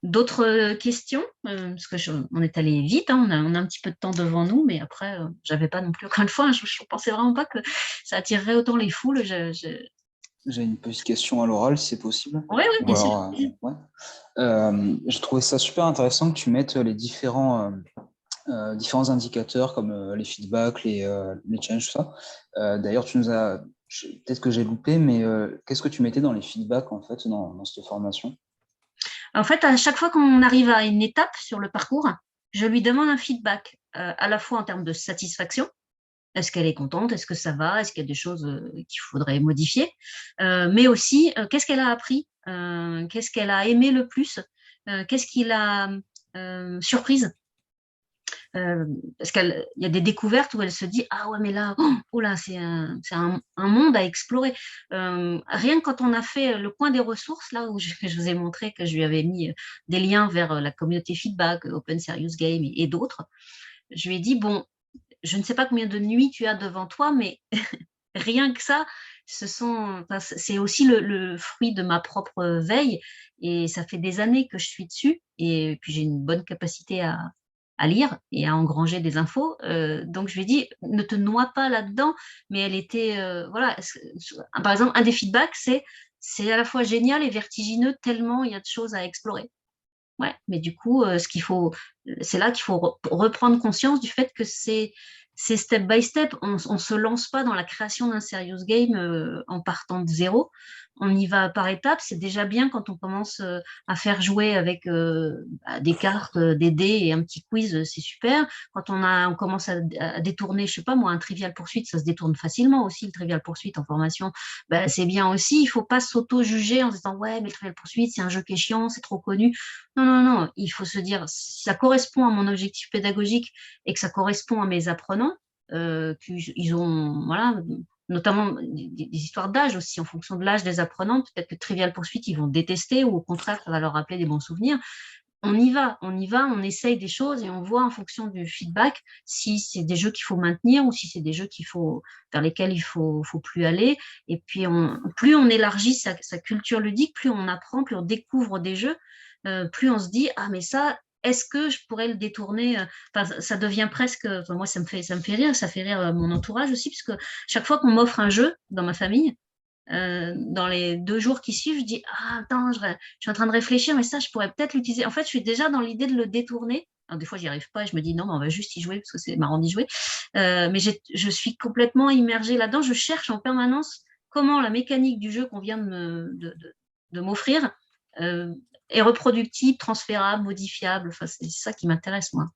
S1: D'autres questions? Parce on est allé vite, hein, on a un petit peu de temps devant nous, mais après, j'avais pas non plus, encore une fois, hein, je pensais vraiment pas que ça attirerait autant les foules.
S3: J'ai une petite question à l'oral, si c'est possible.
S1: Oui, oui, bien sûr.
S3: Ouais. Je trouvais ça super intéressant que tu mettes les différents indicateurs comme les feedbacks, les challenges, tout ça. D'ailleurs, peut-être que j'ai loupé, mais qu'est-ce que tu mettais dans les feedbacks en fait dans cette formation?
S1: En fait, à chaque fois qu'on arrive à une étape sur le parcours, je lui demande un feedback, à la fois en termes de satisfaction. Est-ce qu'elle est contente? Est-ce que ça va? Est-ce qu'il y a des choses qu'il faudrait modifier? Mais aussi, qu'est-ce qu'elle a appris? Qu'est-ce qu'elle a aimé le plus? Qu'est-ce qui l'a surprise? Parce qu'il y a des découvertes où elle se dit ah ouais mais là oh là c'est un monde à explorer. Rien que quand on a fait le coin des ressources là où je vous ai montré que je lui avais mis des liens vers la communauté feedback, Open Serious Game et d'autres, je lui ai dit bon, je ne sais pas combien de nuits tu as devant toi, mais rien que ça, c'est aussi le fruit de ma propre veille et ça fait des années que je suis dessus et puis j'ai une bonne capacité à lire et à engranger des infos. Donc je lui ai dit, ne te noie pas là-dedans, mais elle était, voilà. Par exemple, un des feedbacks, c'est à la fois génial et vertigineux tellement il y a de choses à explorer. Ouais, mais du coup, c'est là qu'il faut reprendre conscience du fait que c'est step by step. On ne se lance pas dans la création d'un serious game en partant de zéro. On y va par étapes. C'est déjà bien quand on commence à faire jouer avec des cartes, des dés et un petit quiz, c'est super. Quand on commence à détourner, je sais pas moi, un trivial poursuite, ça se détourne facilement aussi, le trivial poursuite en formation. Ben, c'est bien aussi. Il faut pas s'auto-juger en se disant ouais, mais le trivial poursuite, c'est un jeu qui est chiant, c'est trop connu. Non, non, non, il faut se dire, si ça correspond à mon objectif pédagogique et que ça correspond à mes apprenants, qu'ils ont, voilà, notamment des histoires d'âge aussi, en fonction de l'âge des apprenants, peut-être que Trivial Poursuite, ils vont détester ou au contraire, ça va leur rappeler des bons souvenirs. On y va, on essaye des choses et on voit en fonction du feedback si c'est des jeux qu'il faut maintenir ou si c'est des jeux vers lesquels il faut plus aller. Et puis, plus on élargit sa culture ludique, plus on apprend, plus on découvre des jeux, plus on se dit ah mais ça, est-ce que je pourrais le détourner? Ça devient presque, moi ça me fait rire, ça fait rire mon entourage aussi, puisque chaque fois qu'on m'offre un jeu dans ma famille, dans les 2 jours qui suivent, je dis « Ah, attends, je suis en train de réfléchir, mais ça, je pourrais peut-être l'utiliser. » En fait, je suis déjà dans l'idée de le détourner. Alors, des fois, j'y arrive pas et je me dis « Non, mais on va juste y jouer parce que c'est marrant d'y jouer. » Mais je suis complètement immergée là-dedans. Je cherche en permanence comment la mécanique du jeu qu'on vient de m'offrir est reproductible, transférable, modifiable. Enfin, c'est ça qui m'intéresse, moi.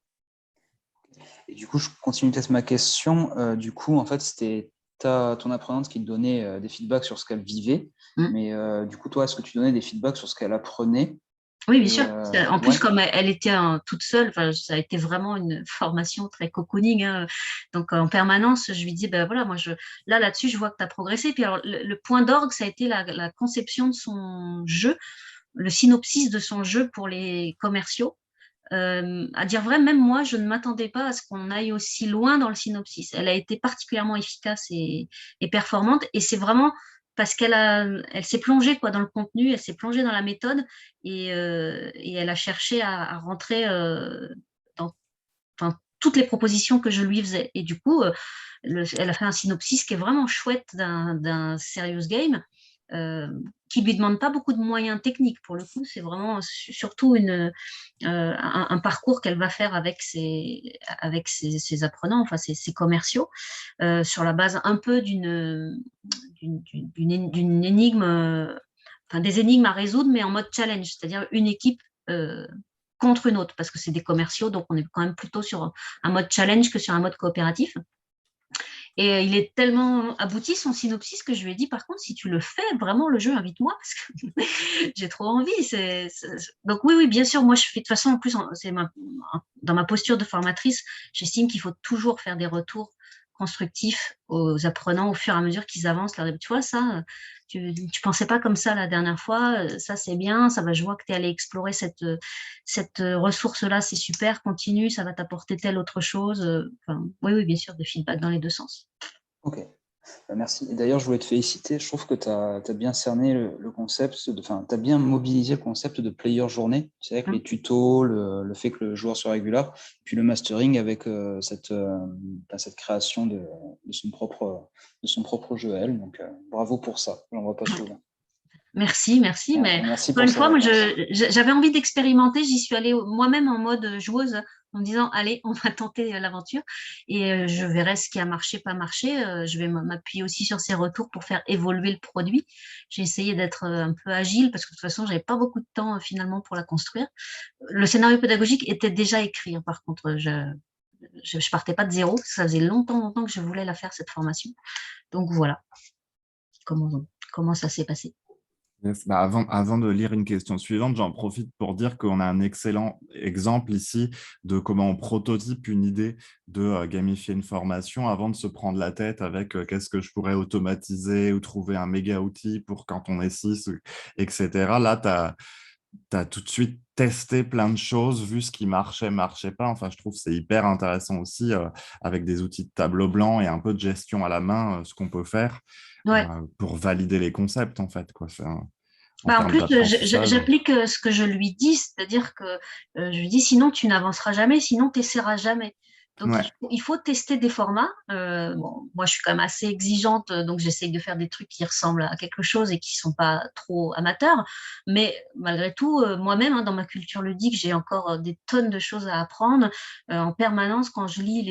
S3: Et du coup, je continue peut-être ma question. Du coup, en fait, c'était ton apprenante qui te donnait des feedbacks sur ce qu'elle vivait. Mais du coup, toi, est-ce que tu donnais des feedbacks sur ce qu'elle apprenait?
S1: Oui, bien sûr. En plus,
S3: ouais.
S1: comme elle était toute seule, ça a été vraiment une formation très cocooning. Donc, en permanence, je lui dis, ben voilà, moi, là-dessus, je vois que tu as progressé. Puis alors, le point d'orgue, ça a été la conception de son jeu, le synopsis de son jeu pour les commerciaux. À dire vrai, même moi, je ne m'attendais pas à ce qu'on aille aussi loin dans le synopsis. Elle a été particulièrement efficace et performante, et c'est vraiment parce elle s'est plongée dans le contenu, elle s'est plongée dans la méthode, et elle a cherché à rentrer dans toutes les propositions que je lui faisais. Et du coup, elle a fait un synopsis qui est vraiment chouette d'un serious game, qui lui demande pas beaucoup de moyens techniques. Pour le coup, c'est vraiment surtout un parcours qu'elle va faire avec ses apprenants, enfin ses commerciaux, sur la base un peu d'une énigme, des énigmes à résoudre, mais en mode challenge, c'est-à-dire une équipe contre une autre, parce que c'est des commerciaux, donc on est quand même plutôt sur un mode challenge que sur un mode coopératif. Et il est tellement abouti, son synopsis, que je lui ai dit, par contre, si tu le fais, vraiment, le jeu, invite-moi, parce que j'ai trop envie. Donc oui, bien sûr, moi, je fais de toute façon, en plus, dans ma posture de formatrice, j'estime qu'il faut toujours faire des retours constructifs aux apprenants au fur et à mesure qu'ils avancent. Tu vois, ça, tu pensais pas comme ça la dernière fois, ça c'est bien, je vois que tu es allé explorer cette ressource-là, c'est super, continue, ça va t'apporter telle autre chose. Oui, bien sûr, des feedbacks dans les deux sens.
S3: Ok, merci. Et d'ailleurs, je voulais te féliciter, je trouve que tu as bien cerné le concept, tu as bien mobilisé le concept de player journée, tu sais, avec les tutos, le fait que le joueur soit régulier, puis le mastering avec cette création de son propre jeu à elle. Donc, bravo pour ça, j'en vois pas souvent.
S1: Merci, mais
S3: merci
S1: encore une fois, moi, j'avais envie d'expérimenter, j'y suis allée moi-même en mode joueuse, en me disant, allez, on va tenter l'aventure, et je verrai ce qui a marché, pas marché. Je vais m'appuyer aussi sur ces retours pour faire évoluer le produit. J'ai essayé d'être un peu agile, parce que de toute façon, j'avais pas beaucoup de temps finalement pour la construire. Le scénario pédagogique était déjà écrit, hein, par contre, je partais pas de zéro, ça faisait longtemps que je voulais la faire, cette formation. Donc voilà comment ça s'est passé.
S2: Yes. Avant de lire une question suivante, j'en profite pour dire qu'on a un excellent exemple ici de comment on prototype une idée de gamifier une formation avant de se prendre la tête avec qu'est-ce que je pourrais automatiser ou trouver un méga outil pour quand on est 6, etc. Là, tu as tout de suite testé plein de choses, vu ce qui marchait pas. Enfin, je trouve que c'est hyper intéressant aussi avec des outils de tableau blanc et un peu de gestion à la main, ce qu'on peut faire.
S1: Ouais.
S2: Pour valider les concepts, en fait.
S1: En plus, j'applique ce que je lui dis, c'est-à-dire que je lui dis, sinon tu n'avanceras jamais, sinon tu n'essaieras jamais. Donc, il faut tester des formats. Moi, je suis quand même assez exigeante, donc j'essaye de faire des trucs qui ressemblent à quelque chose et qui ne sont pas trop amateurs. Mais malgré tout, moi-même, dans ma culture ludique, j'ai encore des tonnes de choses à apprendre. En permanence, quand je lis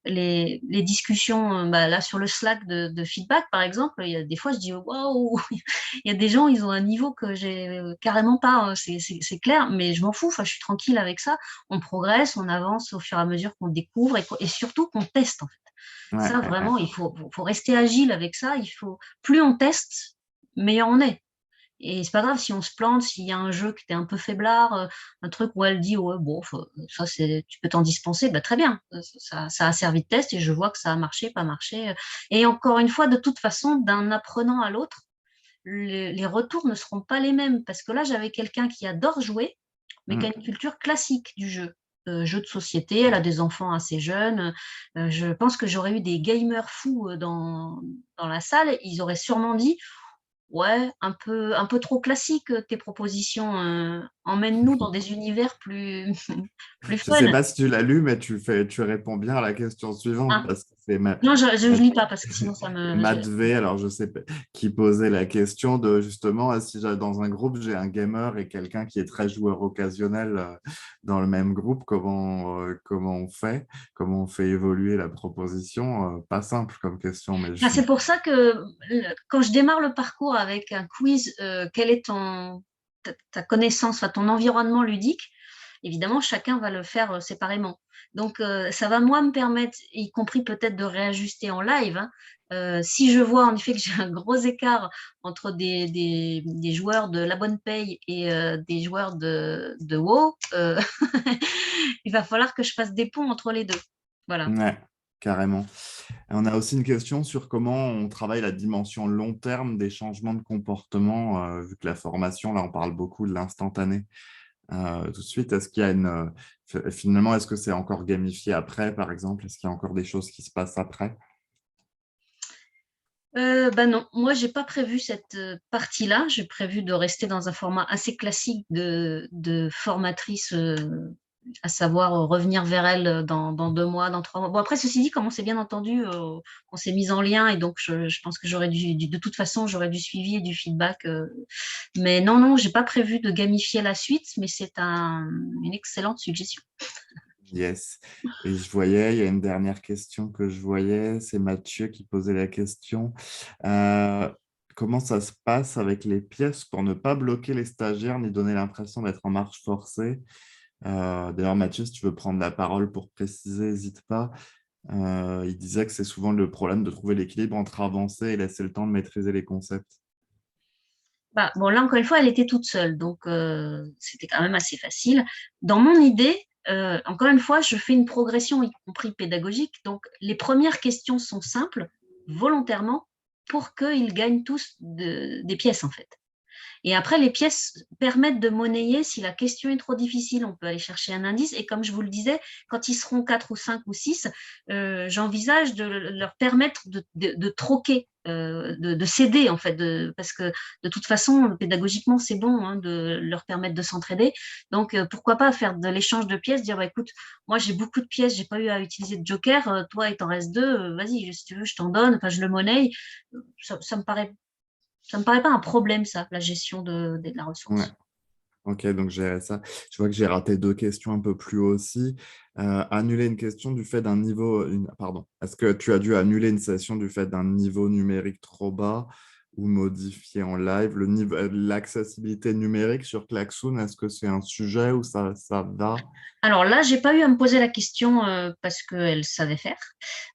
S1: les discussions là, sur le Slack de feedback, par exemple, il y a des fois, je dis « Waouh !» Il y a des gens, ils ont un niveau que j'ai carrément pas, c'est clair, mais je m'en fous, je suis tranquille avec ça. On progresse, on avance au fur et à mesure qu'on découvre et surtout qu'on teste, en fait. Ça, vraiment, il faut rester agile avec ça. Plus on teste, meilleur on est. Et c'est pas grave si on se plante, s'il y a un jeu qui était un peu faiblard, un truc où elle dit ouais, bon, ça tu peux t'en dispenser, très bien, ça a servi de test et je vois que ça a marché, pas marché. Et encore une fois, de toute façon, d'un apprenant à l'autre, les retours ne seront pas les mêmes, parce que là, j'avais quelqu'un qui adore jouer, mais qui a une culture classique du jeu. Jeu de société, elle a des enfants assez jeunes. Je pense que j'aurais eu des gamers fous dans la salle. Ils auraient sûrement dit ouais, un peu trop classique tes propositions. Emmène-nous dans des univers plus
S2: Je
S1: fun.
S2: ne sais pas si tu l'as lu, mais tu réponds bien à la question suivante, parce que c'est
S1: Non, je ne lis pas parce que sinon ça me...
S2: Matt V, alors je sais pas, qui posait la question de justement si dans un groupe j'ai un gamer et quelqu'un qui est très joueur occasionnel dans le même groupe, comment on fait évoluer la proposition? Pas simple comme question, mais je
S1: C'est
S2: suis.
S1: pour ça que quand je démarre le parcours avec un quiz, quelle est ta connaissance, enfin, ton environnement ludique, évidemment, chacun va le faire séparément. Donc, ça va, moi, me permettre, y compris peut-être de réajuster en live, hein. Si je vois en effet que j'ai un gros écart entre des joueurs de La Bonne Paye et des joueurs de WoW, il va falloir que je fasse des ponts entre les deux. Voilà.
S2: Ouais, carrément. Et on a aussi une question sur comment on travaille la dimension long terme des changements de comportement, vu que la formation, là, on parle beaucoup de l'instantané. Tout de suite, est-ce qu'il y a finalement, est-ce que c'est encore gamifié après, par exemple? Est-ce qu'il y a encore des choses qui se passent après?
S1: Non, moi j'ai pas prévu cette partie-là. J'ai prévu de rester dans un format assez classique de formatrice, à savoir revenir vers elle dans 2 mois, dans 3 mois. Bon, après, ceci dit, comme on s'est bien entendu, on s'est mis en lien et donc je pense que de toute façon, j'aurais du suivi et du feedback. Mais non, non, j'ai pas prévu de gamifier la suite, mais c'est une excellente suggestion.
S2: Yes. Et je voyais, il y a une dernière question que je voyais, c'est Mathieu qui posait la question. Euh, Comment ça se passe avec les pièces pour ne pas bloquer les stagiaires ni donner l'impression d'être en marche forcée? D'ailleurs, Mathieu, si tu veux prendre la parole pour préciser, n'hésite pas. Il disait que c'est souvent le problème de trouver l'équilibre entre avancer et laisser le temps de maîtriser les concepts.
S1: Bon, là, encore une fois, elle était toute seule, donc c'était quand même assez facile. Dans mon idée, encore une fois, je fais une progression, y compris pédagogique. Donc, les premières questions sont simples, volontairement, pour qu'ils gagnent tous des pièces, en fait. Et après, les pièces permettent de monnayer. Si la question est trop difficile, on peut aller chercher un indice. Et comme je vous le disais, quand ils seront 4 ou 5 ou 6, j'envisage de leur permettre de troquer, de céder en fait, parce que de toute façon, pédagogiquement, c'est bon, hein, de leur permettre de s'entraider. Donc, pourquoi pas faire de l'échange de pièces, dire, écoute, moi j'ai beaucoup de pièces, j'ai pas eu à utiliser de joker, toi il t'en reste 2, vas-y, si tu veux, je t'en donne, enfin je le monnaie. Ça me paraît pas un problème, ça, la gestion de la
S2: Ouais.
S1: ressource.
S2: Ok, donc gérer ça. Je vois que j'ai raté 2 questions un peu plus haut aussi. Annuler une question du fait d'un niveau. Pardon. Est-ce que tu as dû annuler une session du fait d'un niveau numérique trop bas ou modifier en live le niveau, l'accessibilité numérique sur Klaxoon? Est-ce que c'est un sujet où ça va?
S1: Alors là, j'ai pas eu à me poser la question parce qu'elle savait faire.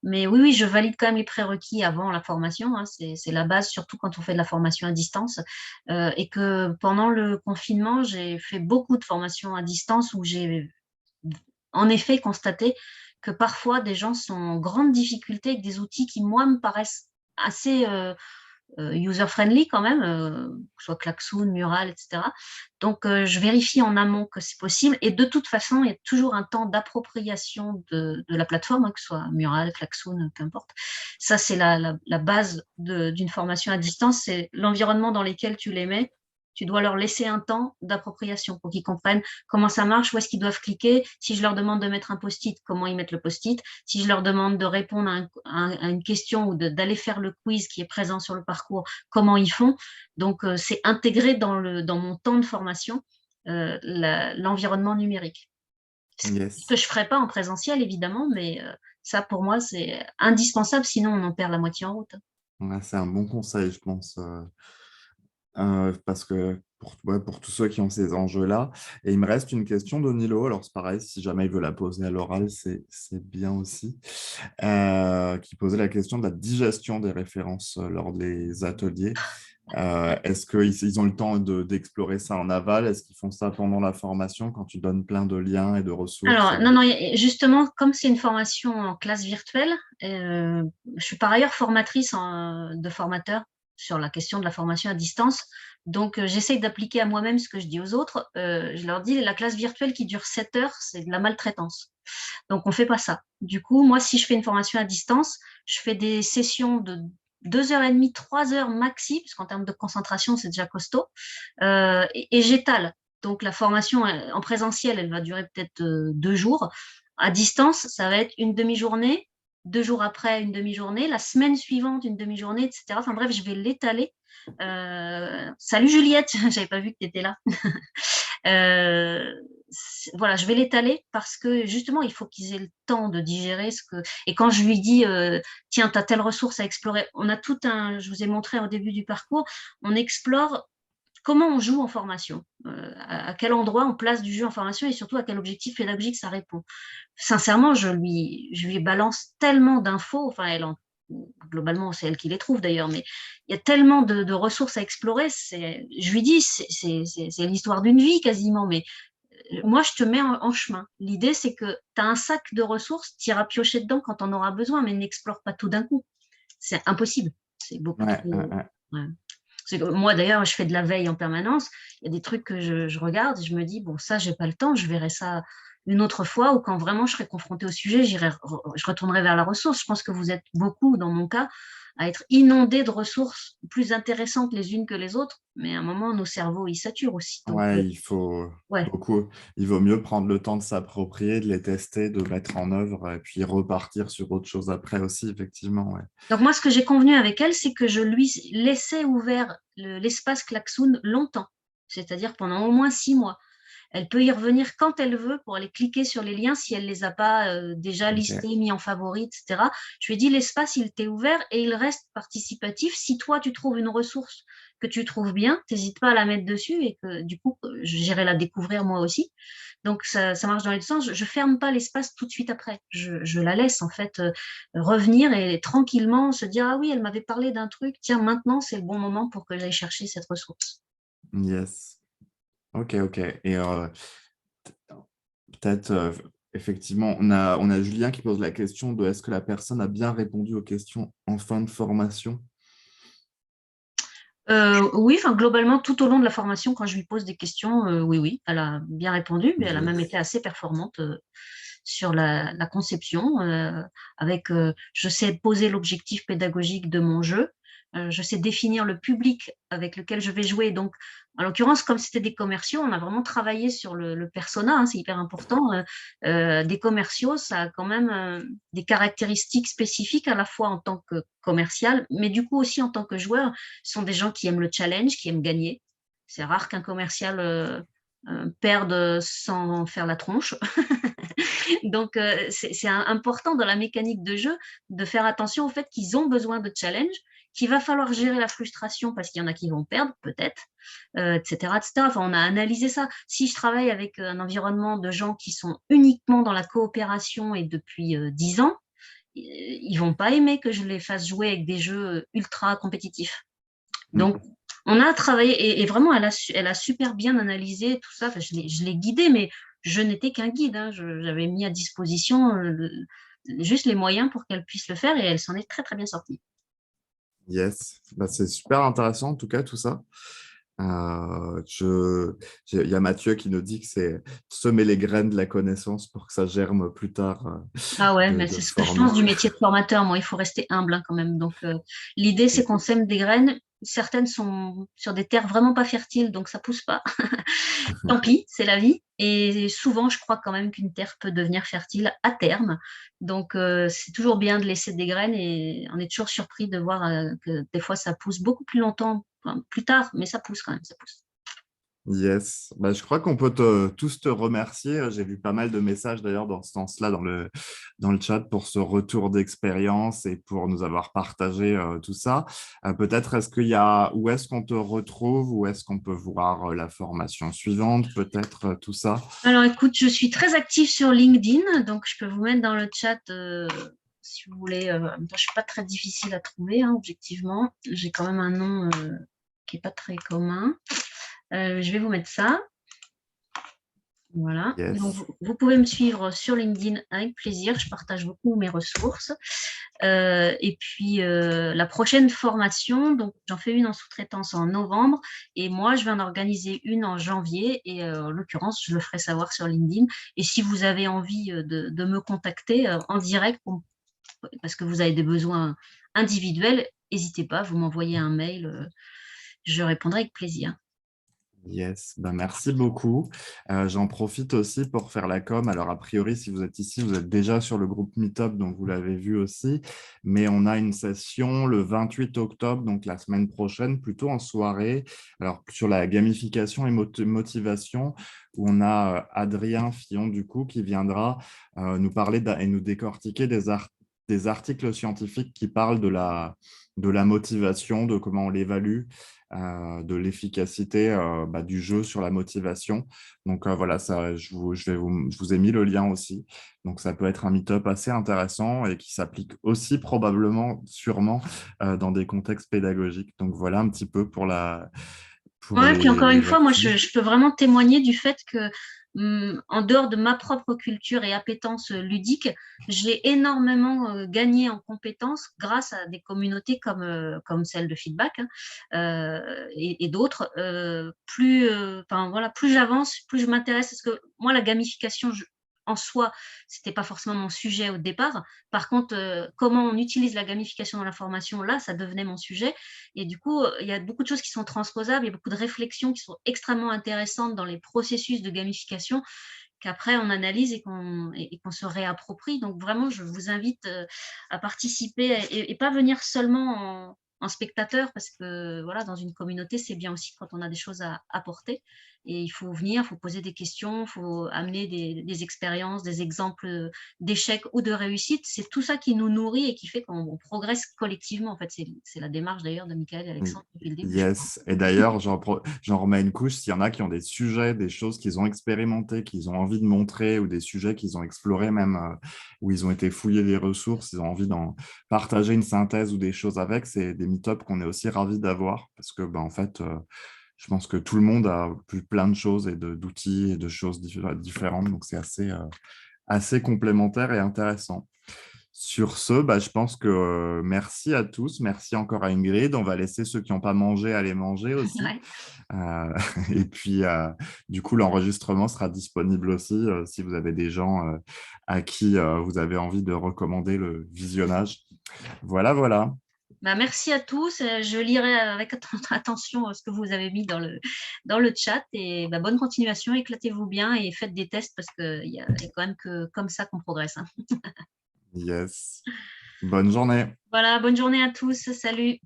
S1: Mais oui, oui, je valide quand même les prérequis avant la formation, hein. C'est la base, surtout quand on fait de la formation à distance. Et que pendant le confinement, j'ai fait beaucoup de formations à distance où j'ai en effet constaté que parfois des gens sont en grande difficulté avec des outils qui, moi, me paraissent assez user-friendly quand même, que ce soit Klaxoon, Mural, etc. Donc, je vérifie en amont que c'est possible. Et de toute façon, il y a toujours un temps d'appropriation de la plateforme, hein, que ce soit Mural, Klaxoon, peu importe. Ça, c'est la base d'une formation à distance, c'est l'environnement dans lequel tu les mets. Tu dois leur laisser un temps d'appropriation pour qu'ils comprennent comment ça marche, où est-ce qu'ils doivent cliquer. Si je leur demande de mettre un post-it, comment ils mettent le post-it. Si je leur demande de répondre à une question ou d'aller faire le quiz qui est présent sur le parcours, comment ils font. Donc, c'est intégré dans mon temps de formation, l'environnement numérique. Ce
S2: Yes.
S1: que je ne ferai pas en présentiel, évidemment, mais ça, pour moi, c'est indispensable, sinon on en perd la moitié en route.
S2: Ouais, c'est un bon conseil, je pense. Parce que ouais, pour tous ceux qui ont ces enjeux-là. Et il me reste une question de Nilo. Alors, c'est pareil, si jamais il veut la poser à l'oral, c'est bien aussi. Qui posait la question de la digestion des références lors des ateliers. Est-ce qu'ils ont le temps d'explorer ça en aval? Est-ce qu'ils font ça pendant la formation quand tu donnes plein de liens et de ressources?
S1: Alors, non, non, justement, comme c'est une formation en classe virtuelle, je suis par ailleurs formatrice de formateurs sur la question de la formation à distance. Donc, j'essaye d'appliquer à moi-même ce que je dis aux autres. Je leur dis, la classe virtuelle qui dure 7 heures, c'est de la maltraitance. Donc, on ne fait pas ça. Du coup, moi, si je fais une formation à distance, je fais des sessions de 2h30, 3 heures maxi, parce qu'en termes de concentration, c'est déjà costaud, et j'étale. Donc, la formation en présentiel, elle va durer peut-être 2 jours. À distance, ça va être une demi-journée, 2 jours après, une demi-journée, la semaine suivante, une demi-journée, etc. Enfin bref, je vais l'étaler. Salut Juliette, j'avais pas vu que tu étais là. Voilà, je vais l'étaler parce que justement, il faut qu'ils aient le temps de digérer ce que. Et quand je lui dis, tiens, tu as telle ressource à explorer, on a tout un. Je vous ai montré au début du parcours, on explore comment on joue en formation, à quel endroit on place du jeu en formation et surtout à quel objectif pédagogique ça répond. Sincèrement, je lui balance tellement d'infos, enfin, globalement, c'est elle qui les trouve d'ailleurs, mais il y a tellement de ressources à explorer. Je lui dis, c'est l'histoire d'une vie quasiment, mais moi, je te mets en chemin. L'idée, c'est que tu as un sac de ressources, tu iras piocher dedans quand on aura besoin, mais n'explore pas tout d'un coup. C'est impossible. C'est beaucoup
S2: Ouais,
S1: trop. Ouais. Moi, d'ailleurs, je fais de la veille en permanence. Il y a des trucs que je regarde et je me dis, bon, ça, j'ai pas le temps, je verrai ça une autre fois ou quand vraiment je serai confrontée au sujet, je retournerai vers la ressource. Je pense que vous êtes beaucoup, dans mon cas, à être inondés de ressources plus intéressantes les unes que les autres, mais à un moment, nos cerveaux, ils saturent aussi. Donc,
S2: ouais, il faut
S1: ouais.
S2: beaucoup. Il vaut mieux prendre le temps de s'approprier, de les tester, de mettre en œuvre et puis repartir sur autre chose après aussi, effectivement. Ouais.
S1: Donc, moi, ce que j'ai convenu avec elle, c'est que je lui laissais ouvert l'espace Klaxoon longtemps, c'est-à-dire pendant au moins 6 mois. Elle peut y revenir quand elle veut pour aller cliquer sur les liens si elle ne les a pas déjà
S2: Ok.
S1: listés, mis en favori, etc. Je lui ai dit, l'espace, il t'est ouvert et il reste participatif. Si toi, tu trouves une ressource que tu trouves bien, n'hésite pas à la mettre dessus et que du coup, j'irai la découvrir moi aussi. Donc, ça marche dans les deux sens. Je ne ferme pas l'espace tout de suite après. Je la laisse en fait revenir et tranquillement se dire, ah oui, elle m'avait parlé d'un truc. Tiens, maintenant, c'est le bon moment pour que j'aille chercher cette ressource.
S2: Yes. Ok, ok. Et peut-être, effectivement, on a Julien qui pose la question de est-ce que la personne a bien répondu aux questions en fin de formation?
S1: Oui, enfin, globalement, tout au long de la formation, quand je lui pose des questions, oui, oui, elle a bien répondu, mais elle a même
S2: Yes.
S1: été assez performante sur la conception, avec, je sais poser l'objectif pédagogique de mon jeu, je sais définir le public avec lequel je vais jouer. Donc, en l'occurrence, comme c'était des commerciaux, on a vraiment travaillé sur le persona, hein, c'est hyper important. Des commerciaux, ça a quand même des caractéristiques spécifiques à la fois en tant que commercial, mais du coup aussi en tant que joueur. Ce sont des gens qui aiment le challenge, qui aiment gagner. C'est rare qu'un commercial perde sans faire la tronche. Donc, c'est important dans la mécanique de jeu de faire attention au fait qu'ils ont besoin de challenge, qu'il va falloir gérer la frustration parce qu'il y en a qui vont perdre, peut-être, etc., etc. Enfin, on a analysé ça. Si je travaille avec un environnement de gens qui sont uniquement dans la coopération et depuis 10 ans, ils ne vont pas aimer que je les fasse jouer avec des jeux ultra compétitifs. Donc,
S2: Mm.
S1: on a travaillé, et vraiment, elle a super bien analysé tout ça. Enfin, je l'ai guidée, mais je n'étais qu'un guide. Hein. J'avais mis à disposition juste les moyens pour qu'elle puisse le faire, et elle s'en est très, très bien sortie.
S2: Yes. Bah, c'est super intéressant, en tout cas, tout ça. Il y a Mathieu qui nous dit que c'est semer les graines de la connaissance pour que ça germe plus tard,
S1: Ah ouais, mais
S2: de
S1: c'est ce que je pense
S2: former.
S1: du métier de formateur. Moi, il faut rester humble hein, quand même. Donc, l'idée, c'est qu'on sème des graines. Certaines sont sur des terres vraiment pas fertiles, donc ça pousse pas. Tant pis, c'est la vie. Et souvent, je crois quand même qu'une terre peut devenir fertile à terme. Donc, c'est toujours bien de laisser des graines et on est toujours surpris de voir que des fois, ça pousse beaucoup plus longtemps, enfin, plus tard, mais ça pousse quand même, ça pousse.
S2: Yes, bah, je crois qu'on peut tous te remercier. J'ai vu pas mal de messages d'ailleurs dans ce sens-là dans le chat pour ce retour d'expérience et pour nous avoir partagé tout ça. Peut-être où est-ce qu'on te retrouve, où est-ce qu'on peut voir la formation suivante, peut-être tout ça.
S1: Alors, écoute, je suis très active sur LinkedIn, donc je peux vous mettre dans le chat si vous voulez. En même temps, je ne suis pas très difficile à trouver, hein, objectivement. J'ai quand même un nom qui n'est pas très commun. Je vais vous mettre ça. Voilà. Donc,
S2: Yes.
S1: vous pouvez me suivre sur LinkedIn avec plaisir. Je partage beaucoup mes ressources. Et puis, la prochaine formation, donc j'en fais une en sous-traitance en novembre. Et moi, je vais en organiser une en janvier. Et en l'occurrence, je le ferai savoir sur LinkedIn. Et si vous avez envie de me contacter en direct, parce que vous avez des besoins individuels, n'hésitez pas, vous m'envoyez un mail. Je répondrai avec plaisir.
S2: Yes, ben merci beaucoup. J'en profite aussi pour faire la com. Alors, a priori, si vous êtes ici, vous êtes déjà sur le groupe Meetup, donc vous l'avez vu aussi. Mais on a une session le 28 octobre, donc la semaine prochaine, plutôt en soirée. Alors, sur la gamification et motivation, où on a Adrien Fillon, du coup, qui viendra nous parler et nous décortiquer des articles scientifiques qui parlent de la motivation, de comment on l'évalue, de l'efficacité du jeu sur la motivation. Donc voilà, ça, je vous ai mis le lien aussi. Donc ça peut être un meet-up assez intéressant et qui s'applique aussi probablement, sûrement, dans des contextes pédagogiques. Donc voilà un petit peu pour
S1: Ouais, puis encore une
S2: les
S1: fois, moi,
S2: actus.
S1: je peux vraiment témoigner du fait que, en dehors de ma propre culture et appétence ludique, j'ai énormément gagné en compétences grâce à des communautés comme celle de Feedback, hein, et d'autres. Enfin, voilà, plus j'avance, plus je m'intéresse, parce que moi, la gamification, en soi, c'était pas forcément mon sujet au départ. Par contre, comment on utilise la gamification dans la formation, là, ça devenait mon sujet. Et du coup, il y a beaucoup de choses qui sont transposables, il y a beaucoup de réflexions qui sont extrêmement intéressantes dans les processus de gamification qu'après on analyse et qu'on se réapproprie. Donc vraiment, je vous invite à participer et pas venir seulement en spectateur, parce que voilà, dans une communauté, c'est bien aussi quand on a des choses à apporter. Et il faut venir, il faut poser des questions, il faut amener des expériences, des exemples d'échecs ou de réussite. C'est tout ça qui nous nourrit et qui fait qu'on progresse collectivement. En fait, c'est la démarche d'ailleurs de Michael et Alexandre depuis le début, je crois.
S2: Yes. Et d'ailleurs, j'en remets une couche. S'il y en a qui ont des sujets, des choses qu'ils ont expérimentées, qu'ils ont envie de montrer, ou des sujets qu'ils ont explorés même, où ils ont été fouiller des ressources, ils ont envie d'en partager une synthèse ou des choses avec, c'est des meet-up qu'on est aussi ravis d'avoir parce que, en fait, je pense que tout le monde a plein de choses et d'outils et de choses différentes. Donc, c'est assez complémentaire et intéressant. Sur ce, je pense que merci à tous. Merci encore à Ingrid. On va laisser ceux qui n'ont pas mangé aller manger aussi.
S1: Ouais.
S2: Et puis, du coup, l'enregistrement sera disponible aussi si vous avez des gens à qui vous avez envie de recommander le visionnage. Voilà, voilà.
S1: Merci à tous. Je lirai avec attention ce que vous avez mis dans le chat. Et bonne continuation, éclatez-vous bien et faites des tests, parce qu'il y a quand même que comme ça qu'on progresse, hein.
S2: Yes. Bonne journée.
S1: Voilà, bonne journée à tous. Salut.